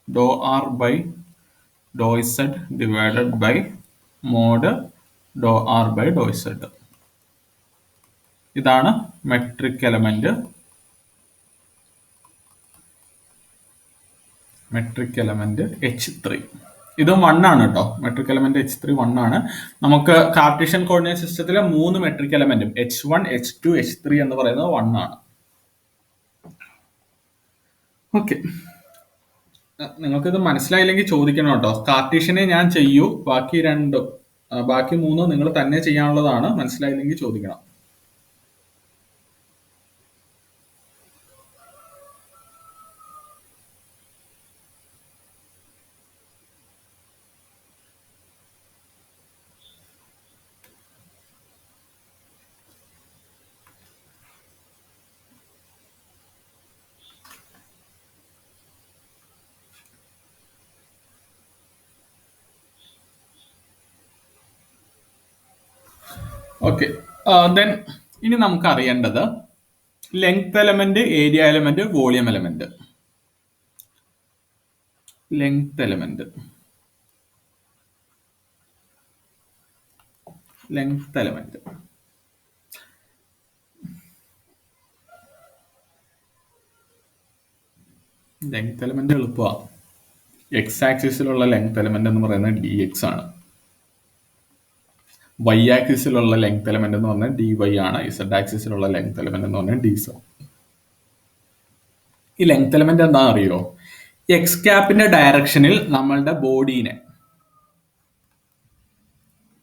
Doh r by doh z divided by mod doh r by doh z. ഇതാണ് മെട്രിക് എലമെന്റ്. H3. ഇതും 1 ആണ് കേട്ടോ. മെട്രിക് എലമെന്റ് H3 1 ആണ്. നമുക്ക് കാർട്ടീഷ്യൻ കോർഡിനേറ്റ് സിസ്റ്റത്തിലെ 3 മെട്രിക് എലമെന്റും H1, H2, H3 എന്ന് പറയുന്നത് 1 ആണ്. ഓക്കെ, നിങ്ങൾക്കിത് മനസ്സിലായില്ലെങ്കിൽ ചോദിക്കണം കേട്ടോ. കാർട്ടീഷ്യനെ ഞാൻ ചെയ്യൂ, ബാക്കി 3 നിങ്ങൾ തന്നെ ചെയ്യാനുള്ളതാണ്. മനസ്സിലായില്ലെങ്കിൽ ചോദിക്കണം. ഓക്കെ, ദെൻ ഇനി നമുക്ക് അറിയേണ്ടത് length element, area element, volume element. Length element എളുപ്പമാണ്. എക്സ് ആക്സിസിലുള്ള ലെങ്ത് എലമെന്റ് എന്ന് പറയുന്നത് dx ആണ്. വൈ ആക്സിസിലുള്ള ലെങ്ത് എലമെന്റ് എന്ന് പറഞ്ഞാൽ dy ആണ്. ഇസഡ് ആക്സിസിലുള്ള ലെങ്ത് എലമെന്റ് എന്ന് പറഞ്ഞാൽ dz. ഈ ലെങ്ത് എലമെന്റ് എന്താ അറിയോ? എക്സ് ക്യാപ്പിന്റെ ഡയറക്ഷനിൽ നമ്മളുടെ ബോഡീനെ,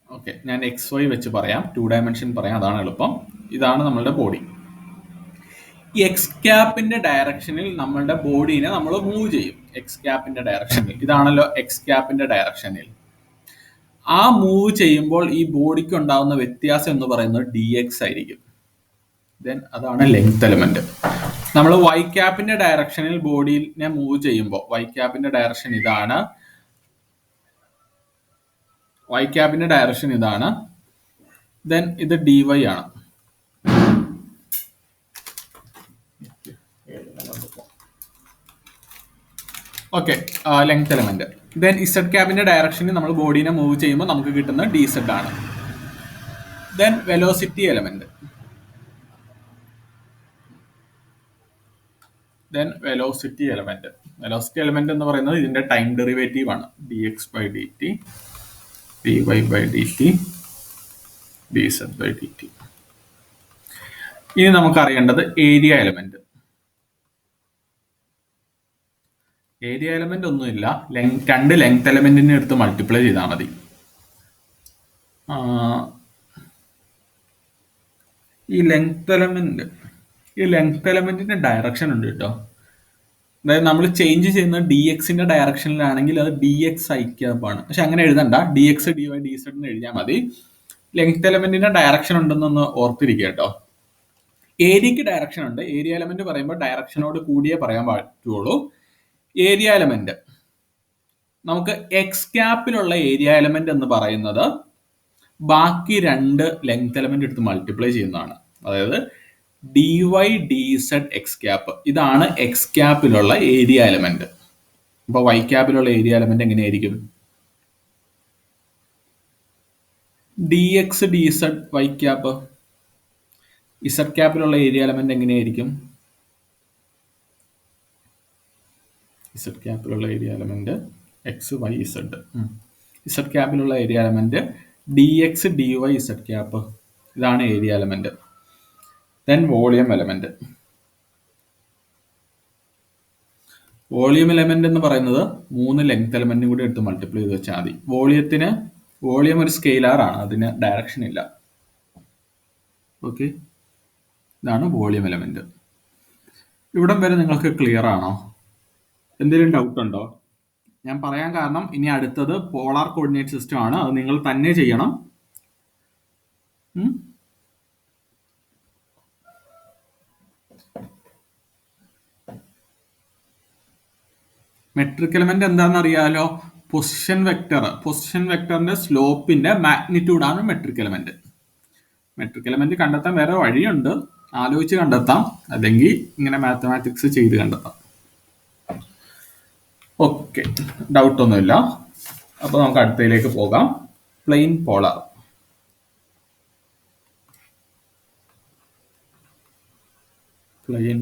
ഓക്കെ ഞാൻ XY വെച്ച് പറയാം, 2 ഡയമെൻഷൻ പറയാം, അതാണ് എളുപ്പം. ഇതാണ് നമ്മളുടെ ബോഡി. എക്സ് ക്യാപ്പിന്റെ ഡയറക്ഷനിൽ നമ്മളുടെ ബോഡീനെ നമ്മൾ മൂവ് ചെയ്യും. എക്സ് ക്യാപ്പിന്റെ ഡയറക്ഷനിൽ, ഇതാണല്ലോ എക്സ് ക്യാപ്പിന്റെ ഡയറക്ഷനിൽ. ആ മൂവ് ചെയ്യുമ്പോൾ ഈ ബോഡിക്ക് ഉണ്ടാകുന്ന വ്യത്യാസം എന്ന് പറയുന്നത് dx ആയിരിക്കും. ദെൻ അതാണ് ലെങ്ത് എലമെന്റ്. നമ്മൾ വൈ ക്യാപ്പിന്റെ ഡയറക്ഷനിൽ ബോഡിനെ മൂവ് ചെയ്യുമ്പോൾ, വൈ ക്യാപ്പിന്റെ ഡയറക്ഷൻ ഇതാണ്, ദെൻ ഇത് dy ആണ്. Okay, length element. Then z ക്യാബിന്റെ ഡയറക്ഷനിൽ നമ്മൾ ബോഡീനെ മൂവ് ചെയ്യുമ്പോൾ നമുക്ക് കിട്ടുന്ന dz ആണ്. Then velocity element. Velocity element എന്ന് പറയുന്നത് ഇതിന്റെ ടൈം ഡെറിവേറ്റീവ് ആണ്. dx/dt, dy/dt, dz/dt. ഇനി നമുക്ക് അറിയേണ്ടത് ഏരിയ എലമെന്റ്. ഏരിയ എലമെന്റ് ഒന്നുമില്ല, രണ്ട് ലെങ്ത് എലമെന്റിനെ എടുത്ത് മൾട്ടിപ്ലൈ ചെയ്താൽ മതി. ഈ ലെങ്ത് എലമെന്റിന്റെ ഡയറക്ഷൻ ഉണ്ട് കേട്ടോ. അതായത് നമ്മൾ ചേഞ്ച് ചെയ്യുന്ന ഡി എക്സിന്റെ ഡയറക്ഷനിലാണെങ്കിൽ അത് ഡി എക്സ് ഐ ക്യാപ്പ് ആണ്. പക്ഷെ അങ്ങനെ എഴുതണ്ട, d x d y d z എന്ന് എഴുതിയാൽ മതി. ലെങ്ത് എലമെന്റിന്റെ ഡയറക്ഷൻ ഉണ്ടെന്നൊന്ന് ഓർത്തിരിക്കുക കേട്ടോ. ഏരിയക്ക് ഡയറക്ഷൻ ഉണ്ട്. ഏരിയ എലമെന്റ് പറയുമ്പോൾ ഡയറക്ഷനോട് കൂടിയേ പറയാൻ പറ്റുള്ളൂ. ഏരിയ എലമെന്റ് നമുക്ക് എക്സ് ക്യാപ്പിലുള്ള ഏരിയ എലമെന്റ് എന്ന് പറയുന്നത് ബാക്കി രണ്ട് ലെങ്ത് എലമെന്റ് എടുത്ത് മൾട്ടിപ്ലൈ ചെയ്യുന്നതാണ്. അതായത് d y d z x cap, ഇതാണ് എക്സ് ക്യാപ്പിലുള്ള ഏരിയ എലമെന്റ്. അപ്പൊ വൈ ക്യാപ്പിലുള്ള ഏരിയ എലമെന്റ് എങ്ങനെയായിരിക്കും? D x d z y cap. Z ക്യാപ്പിലുള്ള ഏരിയ എലമെന്റ് എങ്ങനെയായിരിക്കും? ഇസഡ് ക്യാപ്പിലുള്ള area element x Y z. Z ക്യാപ്പിലുള്ള area element d x d y z cap, ഇതാണ് area element. Then volume element. Volume element എന്ന് പറയുന്നത് മൂന്ന് length എലമെന്റും കൂടി എടുത്ത് മൾട്ടിപ്ലൈ ചെയ്ത് വെച്ചാൽ മതി. വോളിയം ഒരു സ്കെയിലാർ ആണ്, അതിന് ഡയറക്ഷൻ ഇല്ല. ഓക്കെ, ഇതാണ് വോളിയം എലമെന്റ്. ഇവിടം വരെ നിങ്ങൾക്ക് ക്ലിയർ ആണോ? എന്തെങ്കിലും ഡൗട്ട് ഉണ്ടോ? ഞാൻ പറയാൻ കാരണം ഇനി അടുത്തത് പോളാർ കോർഡിനേറ്റ് സിസ്റ്റം ആണ്. അത് നിങ്ങൾ തന്നെ ചെയ്യണം. മെട്രിക് എലമെന്റ് എന്താണെന്ന് അറിയാലോ? പൊസിഷൻ വെക്ടറിന്റെ സ്ലോപ്പിന്റെ മാഗ്നിറ്റ്യൂഡ് ആണ് മെട്രിക് എലമെന്റ്. മെട്രിക് എലമെന്റ് കണ്ടെത്താൻ വേറെ വഴിയുണ്ട്, ആലോചിച്ച് കണ്ടെത്താം, അല്ലെങ്കിൽ ഇങ്ങനെ മാത്തമാറ്റിക്സ് ചെയ്ത് കണ്ടെത്താം. ഓക്കെ, ഡൗട്ട് ഒന്നുമില്ല. അപ്പൊ നമുക്ക് അടുത്തതിലേക്ക് പോകാം. Plane polar. പ്ലെയിൻ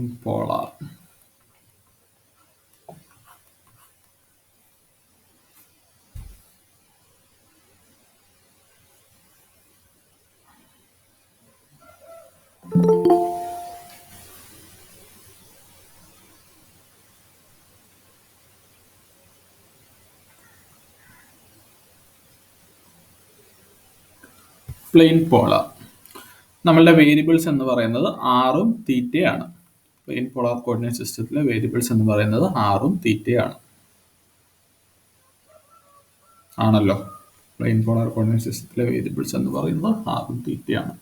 പോളാർ നമ്മളുടെ വേരിയബിൾസ് എന്ന് പറയുന്നത് ആറും തീറ്റയാണ്. പ്ലെയിൻ പോളാർ കോർഡിനേറ്റ് സിസ്റ്റത്തിലെ വേരിയബിൾസ് എന്ന് പറയുന്നത് ആറും തീറ്റയാണ്. ആണല്ലോ, പ്ലെയിൻ പോളാർ കോർഡിനേറ്റ് സിസ്റ്റത്തിലെ വേരിയബിൾസ് എന്ന് പറയുന്നത് ആറും തീറ്റയാണ്.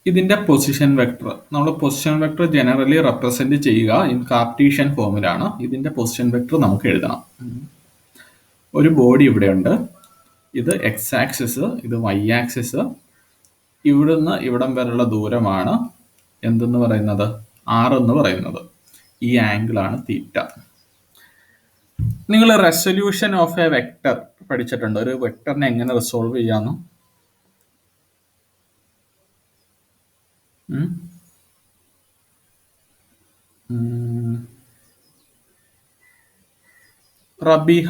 ഇതിന്റെ പൊസിഷൻ വെക്ടർ, നമ്മൾ പൊസിഷൻ വെക്ടർ ജനറലി റെപ്രസെന്റ് ചെയ്യുക ഇൻ കാർട്ടീഷ്യൻ ഫോമിലാണ്. ഇതിന്റെ പൊസിഷൻ വെക്ടർ നമുക്ക് എഴുതണം. ഒരു ബോഡി ഇവിടെ ഉണ്ട്, ഇത് എക്സ് ആക്സിസ്, ഇത് വൈ ആക്സിസ്, ഇവിടുന്ന് ഇവിടം വരെയുള്ള ദൂരമാണ് എന്തെന്ന് പറയുന്നത്? ആർ എന്ന് പറയുന്നത്. ഈ ആംഗിൾ ആണ് തീറ്റ. നിങ്ങൾ റെസൊല്യൂഷൻ ഓഫ് എ വെക്ടർ പഠിച്ചിട്ടുണ്ട്. ഒരു വെക്ടറിനെ എങ്ങനെ റിസോൾവ് ചെയ്യാന്ന്? റബീഹ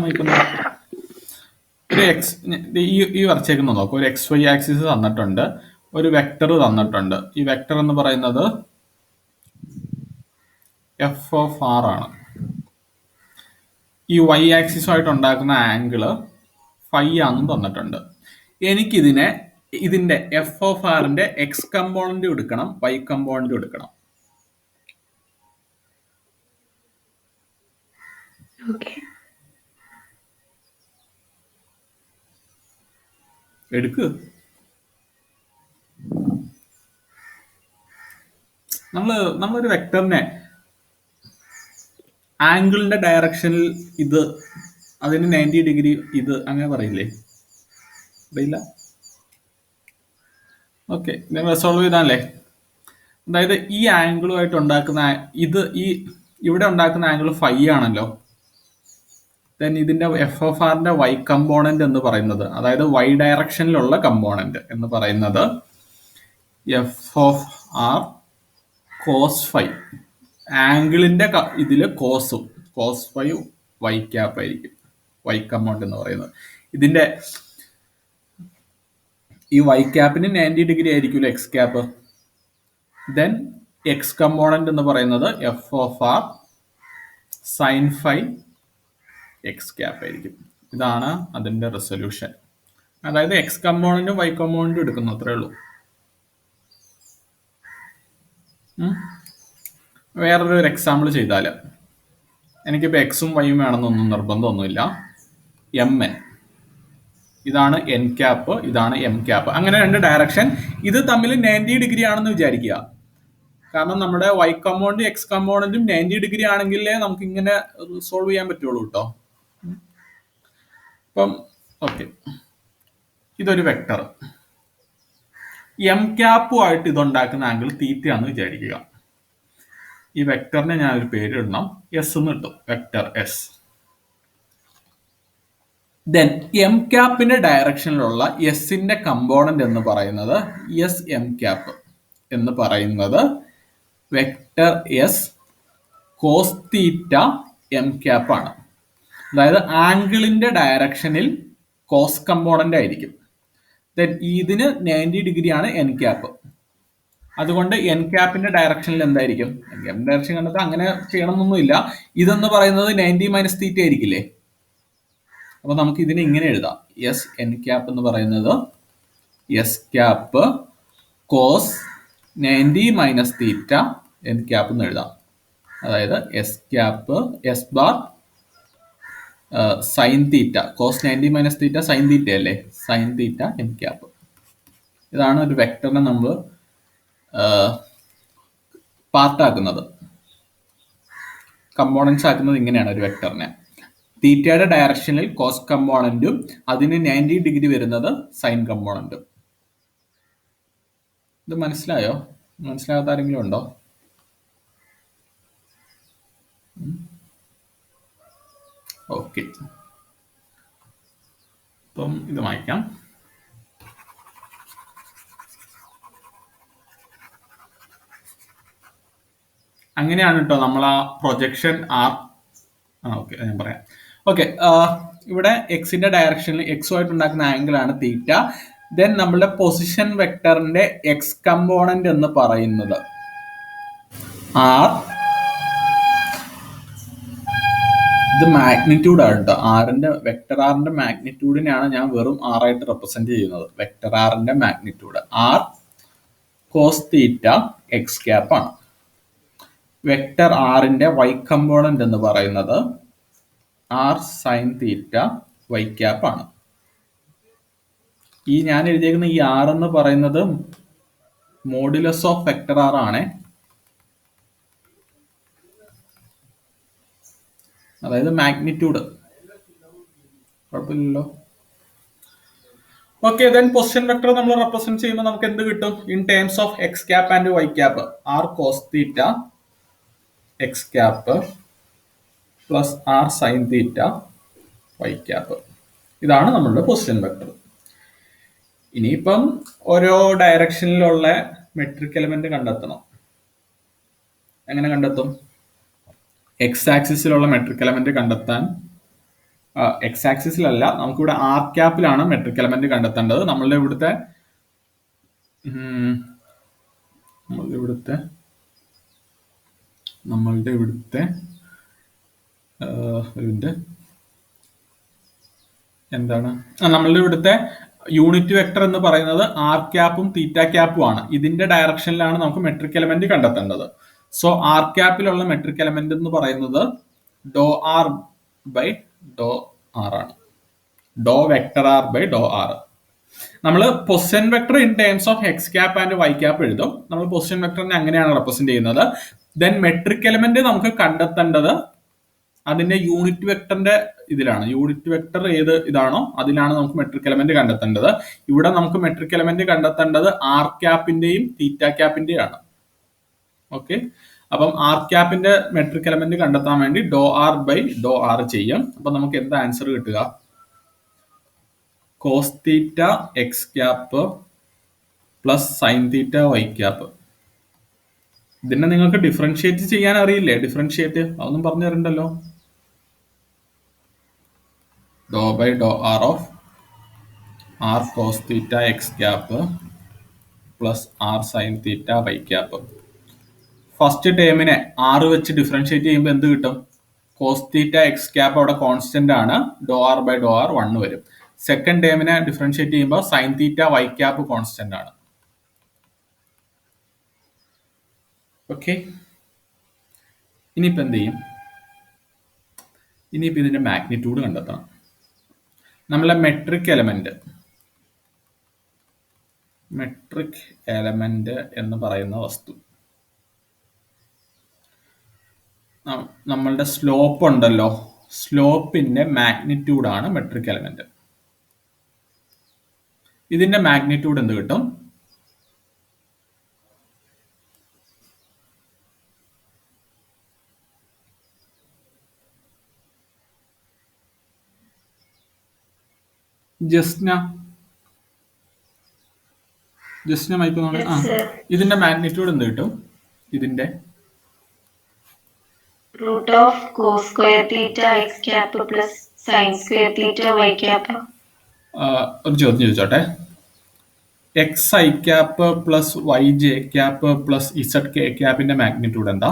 മൈക്കുന്ന ഒരു എക്സ്, ഈ വരച്ചേക്കുന്നത് നോക്കും. ഒരു എക്സ് വൈ ആക്സിസ് തന്നിട്ടുണ്ട്, ഒരു വെക്ടർ തന്നിട്ടുണ്ട്. ഈ വെക്ടർ എന്ന് പറയുന്നത് എഫ് ഓഫ് ആർ ആണ്. ഈ വൈ ആക്സിസുമായിട്ട് ഉണ്ടാക്കുന്ന ആംഗിള് ഫൈ ആണെന്നും തന്നിട്ടുണ്ട്. ഇതിന്റെ എഫ് ഓഫ് ആറിന്റെ എക്സ് കമ്പോണന്റ് എടുക്കണം, വൈ കമ്പോണന്റ് എടുക്കണം. എടുക്ക്. നമ്മളൊരു വെക്ടറിനെ ആംഗിളിന്റെ ഡയറക്ഷനിൽ ഇത്, അതിന് 90 ഡിഗ്രി ഇത്, അങ്ങനെ പറയില്ലേ? അറിയില്ല. ഓക്കെ, സോൾവ് ചെയ്താലേ, അതായത് ഈ ആംഗിളുമായിട്ട് ഉണ്ടാക്കുന്ന ഇവിടെ ഉണ്ടാക്കുന്ന ആംഗിൾ ഫൈ ആണല്ലോ. ദെൻ ഇതിന്റെ എഫ് ഓഫ് ആറിന്റെ വൈ കമ്പോണന്റ് എന്ന് പറയുന്നത്, അതായത് വൈ ഡയറക്ഷനിലുള്ള കമ്പോണന്റ് എന്ന് പറയുന്നത് f of r cos phi. ആംഗിളിന്റെ ഇതില് കോസ് ഫൈ വൈ ക്യാപ്പ് ആയിരിക്കും വൈ കമ്പോണന്റ് എന്ന് പറയുന്നത്. ഇതിന്റെ ഈ വൈ ക്യാപ്പിന് 90 ഡിഗ്രി ആയിരിക്കും x cap. Then x component എന്ന് പറയുന്നത് f of r sine phi x cap ആയിരിക്കും. ഇതാണ് അതിന്റെ റെസൊല്യൂഷൻ. അതായത് എക്സ് കമ്പോണന്റും വൈ കമ്പോണന്റും എടുക്കുന്നു, അത്രേ ഉള്ളൂ. വേറൊരു എക്സാമ്പിൾ ചെയ്താൽ, എനിക്കിപ്പോൾ എക്സും വൈയും വേണമെന്നൊന്നും നിർബന്ധമൊന്നുമില്ല. എം എൻ, ഇതാണ് എൻ ക്യാപ്പ്, ഇതാണ് എം ക്യാപ്പ്. അങ്ങനെ രണ്ട് ഡയറക്ഷൻ, ഇത് തമ്മിൽ 90 ഡിഗ്രി ആണെന്ന് വിചാരിക്കുക. കാരണം നമ്മുടെ വൈ കമ്പോണന്റും എക്സ് കമ്പോണന്റും 90 ഡിഗ്രി ആണെങ്കിലേ നമുക്ക് ഇങ്ങനെ സോൾവ് ചെയ്യാൻ പറ്റുള്ളൂ കേട്ടോ. അപ്പം ഓക്കെ, ഇതൊരു വെക്ടർ. എം ക്യാപ്പുമായിട്ട് ഇതുണ്ടാക്കുന്ന ആംഗിൾ തീറ്റയാണെന്ന് വിചാരിക്കുക. ഈ വെക്ടറിനെ ഞാൻ ഒരു പേര് ഇടണം, എസ് എന്ന് കിട്ടും, വെക്ടർ എസ്. ദെൻ എം ക്യാപ്പിന്റെ ഡയറക്ഷനിലുള്ള എസിന്റെ കമ്പോണന്റ് എന്ന് പറയുന്നത് എസ് എം ക്യാപ്പ് എന്ന് പറയുന്നത് vector s cos theta m cap ആണ്. അതായത് ആംഗിളിന്റെ ഡയറക്ഷനിൽ കോസ് കമ്പോണന്റ് ആയിരിക്കും. ദെൻ ഇതിന് 90 ഡിഗ്രി ആണ് എൻ ക്യാപ്പ്. അതുകൊണ്ട് എൻ ക്യാപ്പിന്റെ ഡയറക്ഷനിൽ എന്തായിരിക്കും? എൻ ക്യാപ്പിന്റെ ഡയറക്ഷൻ കണ്ടിട്ട് അങ്ങനെ ചെയ്യണമെന്നൊന്നുമില്ല. ഇതെന്ന് പറയുന്നത് 90 മൈനസ് തീറ്റ ആയിരിക്കില്ലേ? അപ്പൊ നമുക്ക് ഇതിനെ ഇങ്ങനെ എഴുതാം, എസ് എൻ ക്യാപ്പ് എന്ന് പറയുന്നത് s cap cos 90 minus theta n cap എന്ന് എഴുതാം. അതായത് s cap s bar sine theta cos 90 minus theta sine theta അല്ലേ, സൈൻ തീറ്റ എൻ ക്യാപ്പ്. ഇതാണ് ഒരു വെക്ടറിനെ നമ്മൾ പാർട്ടാക്കുന്നത്, കമ്പോണൻസ് ആക്കുന്നത്. ഇങ്ങനെയാണ് ഒരു വെക്ടറിനെ. തീറ്റയുടെ ഡയറക്ഷനിൽ കോസ് കമ്പോണന്റും അതിന് 90 ഡിഗ്രി വരുന്നത് സൈൻ കമ്പോണന്റും. ഇത് മനസ്സിലായോ? മനസ്സിലാകാത്ത ആരെങ്കിലും ഉണ്ടോ? ഓക്കെ, അപ്പം ഇത് വായിക്കാം. അങ്ങനെയാണ് കേട്ടോ നമ്മൾ ആ പ്രൊജക്ഷൻ ആർ. ഓക്കെ, ഞാൻ പറയാം. ഓക്കെ, ഇവിടെ എക്സിന്റെ ഡയറക്ഷനിൽ എക്സുമായിട്ട് ഉണ്ടാക്കുന്ന ആംഗിൾ ആണ് തീറ്റ. ദെൻ നമ്മളുടെ പൊസിഷൻ വെക്ടറിന്റെ എക്സ് കമ്പോണന്റ് എന്ന് പറയുന്നത് ആർ. ഇത് മാഗ്നിറ്റ്യൂഡ് ആണ് കേട്ടോ. വെക്ടർ ആറിന്റെ മാഗ്നിറ്റ്യൂഡിനെയാണ് ഞാൻ വെറും ആറായിട്ട് റെപ്രസെന്റ് ചെയ്യുന്നത്. വെക്ടർ ആറിന്റെ magnitude r cos theta x cap ആണ്. വെക്ടർ ആറിന്റെ വൈ കമ്പോണന്റ് എന്ന് പറയുന്നത് r sine theta y cap ആണ്. ഈ ഞാൻ എഴുതിയേക്കുന്ന ഈ ആർ എന്ന് പറയുന്നത് മോഡുലസ് ഓഫ് വെക്ടർ ആർ ആണ്. അതായത് മാഗ്നിറ്റ്യൂഡ്. കുഴപ്പമില്ലല്ലോ. ഓക്കെ, ദെൻ പൊസിഷൻ വെക്ടർ നമ്മൾ റെപ്രസെന്റ് ചെയ്യുമ്പോൾ നമുക്ക് എന്ത് കിട്ടും? In terms of x cap and y cap, r cos theta x cap plus r sine theta y cap. ഇതാണ് നമ്മളുടെ പൊസിഷൻ വെക്ടർ. ഇനിയിപ്പം ഓരോ ഡയറക്ഷനിലുള്ള മെട്രിക് എലമെന്റ് കണ്ടെത്തണം. എങ്ങനെ കണ്ടെത്തും? എക്സ് ആക്സിസിലുള്ള മെട്രിക് എലമെന്റ് കണ്ടെത്താൻ, എക്സ് ആക്സിസിലല്ല, നമുക്കിവിടെ ആർ ക്യാപ്പിലാണ് മെട്രിക് എലമെന്റ് കണ്ടെത്തേണ്ടത്. നമ്മളുടെ ഇവിടുത്തെ എന്താണ്, നമ്മളുടെ ഇവിടുത്തെ യൂണിറ്റ് വെക്ടർ എന്ന് പറയുന്നത് ആർ ക്യാപ്പും തീറ്റ ക്യാപ്പും ആണ്. ഇതിന്റെ ഡയറക്ഷനിലാണ് നമുക്ക് മെട്രിക് എലമെന്റ് കണ്ടെത്തേണ്ടത്. സോ ആർ ക്യാപ്പിലുള്ള മെട്രിക് എലമെന്റ് എന്ന് പറയുന്നത് doh r by Dr r ആണ്. Doh vector r by Dr r. നമ്മൾ position vector in terms of x cap and y cap എഴുതും. നമ്മൾ പൊസിഷൻ വെക്ടറിനെ അങ്ങനെയാണ് റെപ്രസെന്റ് ചെയ്യുന്നത്. ദെൻ മെട്രിക് എലമെന്റ് നമുക്ക് കണ്ടെത്തേണ്ടത് അതിന്റെ യൂണിറ്റ് വെക്ടറിന്റെ ഇതിലാണ്. യൂണിറ്റ് വെക്ടർ ഏത് ഇതാണോ അതിലാണ് നമുക്ക് മെട്രിക് എലമെന്റ് കണ്ടെത്തേണ്ടത്. ഇവിടെ നമുക്ക് മെട്രിക് എലമെന്റ് കണ്ടെത്തേണ്ടത് ആർ ക്യാപ്പിന്റെയും തീറ്റ ക്യാപ്പിന്റെയും ആണ്. ഓക്കെ, അപ്പം ആർ ക്യാപ്പിന്റെ മെട്രിക് എലമെന്റ് കണ്ടെത്താൻ വേണ്ടി doh r by Dr r ചെയ്യും. അപ്പൊ നമുക്ക് എന്താ ആൻസർ കിട്ടുക? Cos theta x cap plus sine theta y cap. ഇതിനെ നിങ്ങൾക്ക് ഡിഫറൻഷിയേറ്റ് ചെയ്യാൻ അറിയില്ലേ? ഡിഫറൻഷിയേറ്റ് അതൊന്നും പറഞ്ഞു തരണ്ടല്ലോ. Doh by Dr r of r cos theta x cap plus r sine theta y cap. First ടേമിനെ ആറ് വെച്ച് ഡിഫറൻഷിയേറ്റ് ചെയ്യുമ്പോൾ എന്ത് കിട്ടും? കോസ് തീറ്റ എക്സ് ക്യാപ്പ് അവിടെ കോൺസ്റ്റന്റ് ആണ്, ഡോ ആർ ബൈ ഡോ ആർ 1 വരും. സെക്കൻഡ് ടേമിനെ ഡിഫറൻഷിയേറ്റ് ചെയ്യുമ്പോൾ sine theta y cap constant ആണ്. ഓക്കെ, ഇനിയിപ്പോൾ എന്ത് ചെയ്യും? ഇനിയിപ്പോൾ ഇതിന്റെ മാഗ്നിറ്റ്യൂഡ് കണ്ടെത്തണം. നമ്മളെ മെട്രിക് എലമെന്റ് എന്ന് പറയുന്ന വസ്തു, നമ്മളുടെ സ്ലോപ്പ് ഉണ്ടല്ലോ, സ്ലോപ്പിന്റെ മാഗ്നിറ്റ്യൂഡ് ആണ് മെട്രിക് എലമെന്റ്. ഇതിന്റെ മാഗ്നിറ്റ്യൂഡ് എന്ത് കിട്ടും? ജസ്ന മൈക്ക്. ഇതിന്റെ മാഗ്നിറ്റ്യൂഡ് എന്ത് കിട്ടും? ഇതിന്റെ root of cos square theta x cap plus sine square theta y cap. ഒരു ചോദ്യം ചോദിച്ചോട്ടെ. X I cap plus Y J cap plus Z k ക്യാപ്പിന്റെ മാഗ്നിറ്റ്യൂഡ് എന്താ?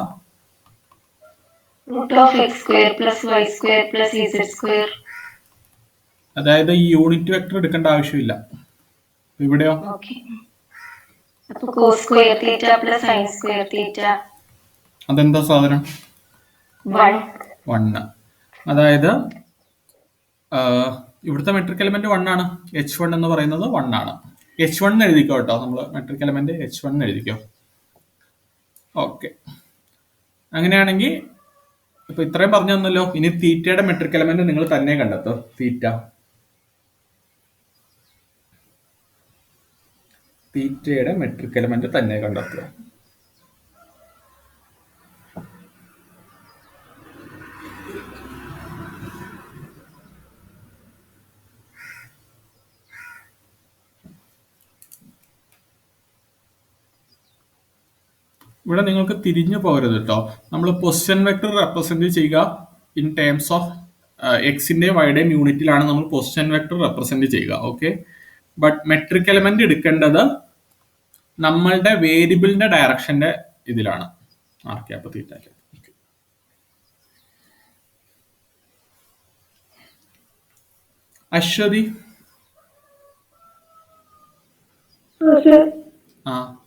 Root of x square plus y square plus z square. അതായത് ഈ unit vector എടുക്കേണ്ട ആവശ്യമില്ല. ഇവിടെയോ? Cos square theta plus sine square തീറ്റ. അതെന്താ സാധനം? 1. അതായത് ഇവിടുത്തെ മെട്രിക് എലമെന്റ് 1 ആണ്. H1 എന്ന് പറയുന്നത് 1 ആണ്. H1 എഴുതിക്കോ കേട്ടോ. നമ്മൾ മെട്രിക് എലമെന്റ് H1 എഴുതിക്കോ. ഓക്കെ, അങ്ങനെയാണെങ്കിൽ ഇപ്പൊ ഇത്രയും പറഞ്ഞു തന്നല്ലോ. ഇനി തീറ്റയുടെ മെട്രിക് എലമെന്റ് നിങ്ങൾ തന്നെ കണ്ടെത്തോ. തീറ്റയുടെ മെട്രിക് എലമെന്റ് തന്നെ കണ്ടെത്തുക. ഇവിടെ നിങ്ങൾക്ക് തിരിഞ്ഞു പോകരുത് കേട്ടോ. നമ്മൾ പൊസിഷൻ വെക്ടർ റെപ്രസെന്റ് ചെയ്യുക ഇൻ ടേംസ് ഓഫ് എക്സിന്റെയും വൈയുടെയും യൂണിറ്റിലാണ് നമ്മൾ പൊസിഷൻ വെക്ടർ റെപ്രസെന്റ് ചെയ്യുക. ഓക്കെ, ബട്ട് മെട്രിക് എലമെന്റ് എടുക്കേണ്ടത് നമ്മളുടെ വേരിയബിളിന്റെ ഡയറക്ഷന്റെ ഇതിലാണ്. R cap theta. അശ്വതി,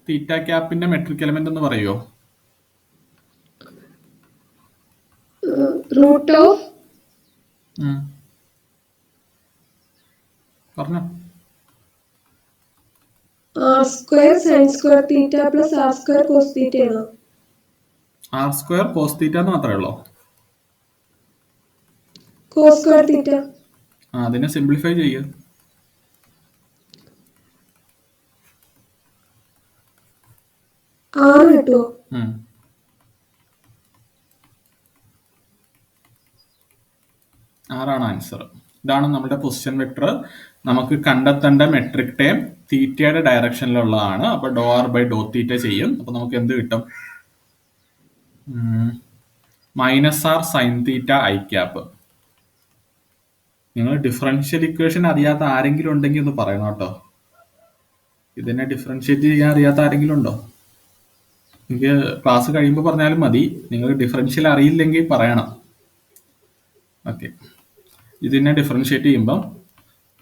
തീറ്റ ക്യാപ്പിന്റെ മെട്രിക് എലമെന്റ് എന്ന് പറയുമോ? റൂട്ട് ഓഫ് പറഞ്ഞോ. R square sine square theta plus r square cos theta ആണ്. ആർ സ്ക്വയർ കോസ് തീറ്റ എന്ന് മാത്രമേ ഉള്ളൂ. Cos square theta. അതിനെ സിംപ്ലിഫൈ ചെയ്യുക. ആറ് കിട്ടുമോ? ആറാണ് ആൻസർ. ഇതാണ് നമ്മുടെ പൊസിഷൻ വെക്ടർ. നമുക്ക് കണ്ടെത്തേണ്ട മെട്രിക് ടേം തീറ്റയുടെ ഡയറക്ഷനിലുള്ളതാണ്. അപ്പൊ ഡോ ആർ ബൈ ഡോ തീറ്റ ചെയ്യും. അപ്പൊ നമുക്ക് എന്ത് കിട്ടും? -r sine theta I cap. നിങ്ങൾ ഡിഫറൻഷ്യൽ ഇക്വേഷൻ അറിയാത്ത ആരെങ്കിലും ഉണ്ടെങ്കിൽ ഒന്ന് പറയണം കേട്ടോ. ഇതിനെ ഡിഫറൻഷിയേറ്റ് ചെയ്യാൻ അറിയാത്ത ആരെങ്കിലും ഉണ്ടോ? എനിക്ക് ക്ലാസ് കഴിയുമ്പോൾ പറഞ്ഞാലും മതി. നിങ്ങൾ ഡിഫറൻഷ്യൽ അറിയില്ലെങ്കിൽ പറയണം. ഓക്കെ, ഇതിനെ ഡിഫറൻഷിയേറ്റ് ചെയ്യുമ്പോൾ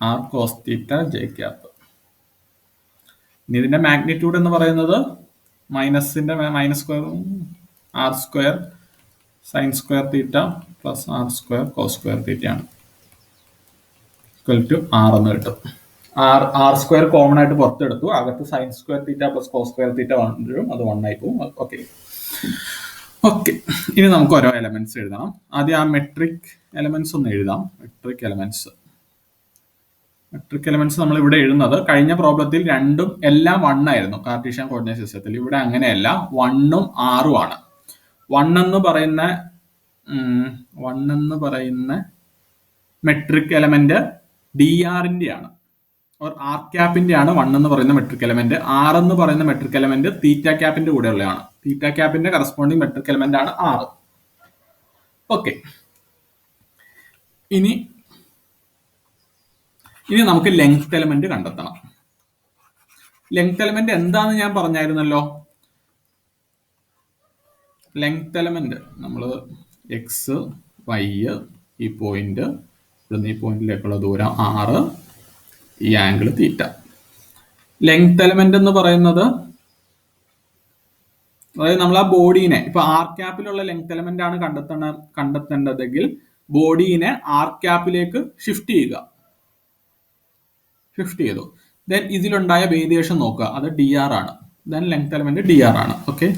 r cos theta j cap. ഇനി ഇതിന്റെ മാഗ്നിറ്റ്യൂഡ് എന്ന് പറയുന്നത് മൈനസിന്റെ minus square r square sine square theta plus r square cos square തീറ്റയാണ്. ഈക്വൽ ടു ആർ എന്ന് കിട്ടും. ആർ സ്ക്വയർ കോമൺ ആയിട്ട് പുറത്തെടുത്തു, അകത്ത് sine square theta plus cos square theta വരും, അത് 1 ആയി പോകും. ഓക്കെ ഓക്കെ, ഇനി നമുക്ക് ഓരോ എലമെന്റ്സ് എഴുതണം. ആദ്യം ആ മെട്രിക് എലമെന്റ്സ് ഒന്ന് എഴുതാം. മെട്രിക് എലമെന്റ്സ് നമ്മൾ ഇവിടെ എഴുതുന്നത് കഴിഞ്ഞ പ്രോബ്ലത്തിൽ രണ്ടും എല്ലാം 1 ആയിരുന്നു കാർട്ടീഷ്യൻ കോർഡിനേറ്റ് സിസ്റ്റത്തിൽ. ഇവിടെ അങ്ങനെയല്ല, 1ഉം 6ഉം ആണ്. 1 എന്ന് പറയുന്ന മെട്രിക് എലമെന്റ് dr-ന്റെ ആണ്, ആർ ക്യാപ്പിന്റെ ആണ് 1 എന്ന് പറയുന്ന മെട്രിക് എലമെന്റ്. 6 എന്ന് പറയുന്ന മെട്രിക് എലമെന്റ് തീറ്റ ക്യാപ്പിന്റെ കൂടെ ഉള്ളതാണ്. തീറ്റ ക്യാപ്പിന്റെ കറസ്പോണ്ടിങ് മെട്രിക് എലമെന്റ് ആണ് 6. ഓക്കെ, ഇനി നമുക്ക് ലെങ്ത് എലമെന്റ് കണ്ടെത്തണം. ലെങ്ത് എലമെന്റ് എന്താന്ന് ഞാൻ പറഞ്ഞായിരുന്നല്ലോ. ലെങ്ത് എലമെന്റ് നമ്മൾ എക്സ്, വൈ, ഈ പോയിന്റ്, ഈ പോയിന്റിലേക്കുള്ള ദൂരം 6, ഈ ആംഗിൾ തീറ്റ. ലെങ്ത് എലമെന്റ് എന്ന് പറയുന്നത്, അതായത് നമ്മൾ ആ ബോഡീനെ ഇപ്പൊ ആർ ക്യാപ്പിലുള്ള ലെങ്ത് എലമെന്റ് ആണ് കണ്ടെത്തേണ്ടതെങ്കിൽ ബോഡീനെ ആർ ക്യാപ്പിലേക്ക് ഷിഫ്റ്റ് ചെയ്തു. ദെൻ ഇതിലുണ്ടായ വേരിയേഷൻ നോക്കുക, അത് dr ആണ്. ദെൻ ലെങ്ത് എലമെന്റ് dr ആണ്. ഓക്കെ,